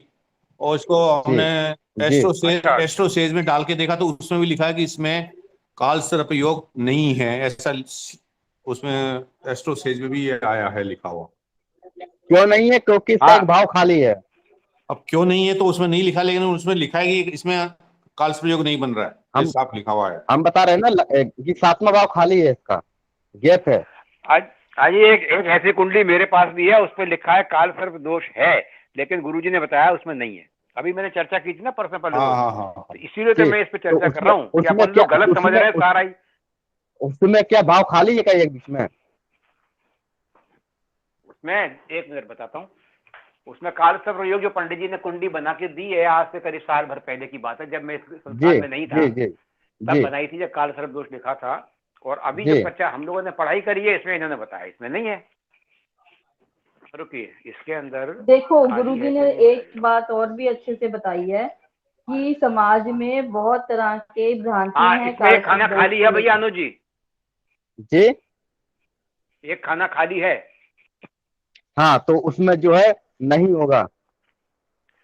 और इसको हमने एस्ट्रोसेज में डाल के देखा तो उसमें भी लिखा है कि इसमें काल सर्प योग नहीं है, ऐसा उसमें एस्ट्रोसेज में भी ये आया है लिखा हुआ। क्यों नहीं है? क्योंकि इसका एक भाव खाली है। अब क्यों नहीं है तो उसमें नहीं लिखा, लेकिन उसमें लिखा है कि इसमें काल सर्प योग नहीं बन रहा है, साफ लिखा हुआ है। हम बता रहे हैं ना कि 7वां भाव खाली है, इसका गैप है। आज एक ऐसी कुंडली मेरे पास भी है, उस पर लिखा है काल सर्प दोष है, लेकिन गुरुजी ने बताया उसमें नहीं है। अभी मैंने चर्चा की थी ना पर्सनल पर, इसीलिए तो मैं इस पे चर्चा कर रहा हूँ कि अपन लोग गलत समझ रहे हैं सारा ही। उसमें क्या भाव खाली है क्या एक बीच में? उसमें 1 मिनट बताता हूँ। उसमें काल सर्प योग जो पंडित जी ने कुंडी बना के दी है, आज से करीब साल भर पहले की बात है, जब मैं इस संस्थान में नहीं था तब बनाई थी, जब काल सर्प दोष लिखा था। और अभी जो बच्चा हम लोगों ने पढ़ाई करी है इसमें इन्होंने बताया, इसमें नहीं है। रुकिए, इसके अंदर देखो गुरुजी ने एक बात और भी अच्छे से बताई है कि समाज में बहुत तरह के भ्रांतियां हैं। इसमें एक खाना खाली है भैया अनुज जी, जी एक खाना खाली है। हाँ, तो उसमें जो है नहीं होगा,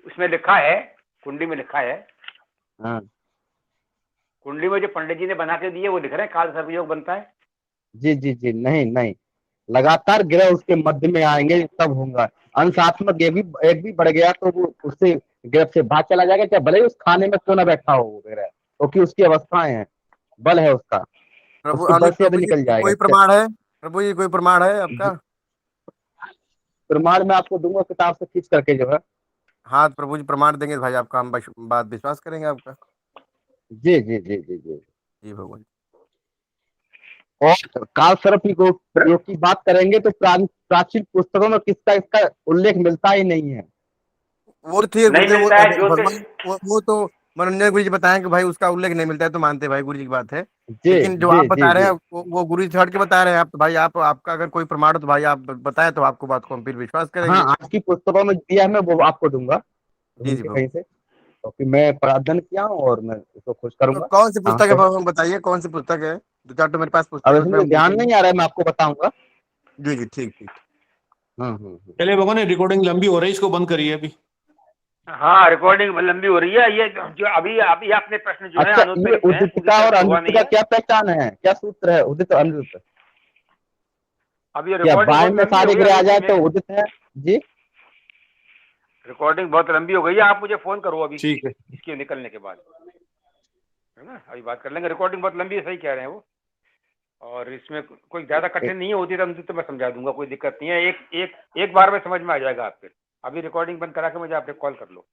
उसमें लिखा है, कुंडली में लिखा है। हाँ कुंडली में जो पंडित जी ने बना के दी है वो लिख रहे हैं काल सर्पयोग बनता है। जी जी जी, नहीं नहीं, लगातार ग्रह उसके मध्य में आएंगे तब होगा। अंशात्मक एक भी बढ़ गया तो वो उससे ग्रह से भाग चला जाएगा, चाहे भले ही उस खाने में क्यों ना बैठा हो वो ग्रह, क्योंकि उसकी अवस्थाएं हैं, बल है उसका, प्रभु उसके बल से प्रभु भी जी निकल जाएगा। कोई प्रमाण है प्रभु जी, कोई प्रमाण है आपका? प्रमाण मैं आपको दूंगा किताब से खींच करके जो है। हाँ प्रभु जी प्रमाण देंगे भाई आपका, हम बात विश्वास करेंगे आपका। जी जी जी जी जी जी भगवान। और काल सर्प योग की बात करेंगे तो प्राचीन पुस्तकों में किसका इसका उल्लेख मिलता ही नहीं है। वो ठीक है नहीं गुरुदेव, मिलता है ज्योतिष। भगवान वो तो मनोरंजन गुरु जी बताएं कि भाई उसका उल्लेख नहीं मिलता है, तो मानते हैं भाई गुरु जी की बात है। जी लेकिन जो जी आप जी बता रहे जी हैं वो गुरु जी हट के बता रहे हैं आप, तो भाई आप आपका अगर कोई प्रमाण हो तो भाई आप बताएं, तो आपको बात को हम फिर विश्वास हाँ, करेंगे। आज की पुस्तकों में दिया है, मैं वो आपको दूंगा जी ढूंढ जी के भगवान। कहीं से, क्योंकि मैं प्रार्थना किया हूँ और मैं उसको खुश तो करूंगा। कौन सी हाँ पुस्तक है तो भगवान, बताइए कौन सी पुस्तक है? दो चार तो मेरे पास पुस्तक अब है, उसमें इसमें हम ध्यान देखेंगे। नहीं आ रहा है, मैं आपको बताऊंगा। जी जी ठीक ठीक। चलिए भगवान, रिकॉर्डिंग लंबी हो रही है, इसको बंद करिए अभी। हाँ रिकॉर्डिंग लंबी हो रही है। ये जो अभी अभी आपने प्रश्न जो है अच्छा, ये अनुत्तरित है, उदित और अनित का क्या पहचान है, क्या सूत्र है उदित और अनित? अभी क्या रिकॉर्डिंग बाय बहुत में लंबी हो सारे गई ग्रह आ अनुज जाए जी, तो मैं उदित है? जी रिकॉर्डिंग बहुत लंबी हो गई है, आप मुझे फोन करो अभी ठीक है। इसके निकलने के बाद, है ना, अभी बात कर लेंगे। रिकॉर्डिंग बहुत लंबी है, सही कह रहे हैं वो, और इसमें कोई ज्यादा कठिन नहीं है, होती तो मैं समझा दूंगा, कोई दिक्कत नहीं है। एक बार में समझ में आ जाएगा आपके। अभी रिकॉर्डिंग बंद करा के मुझे आप कॉल कर लो।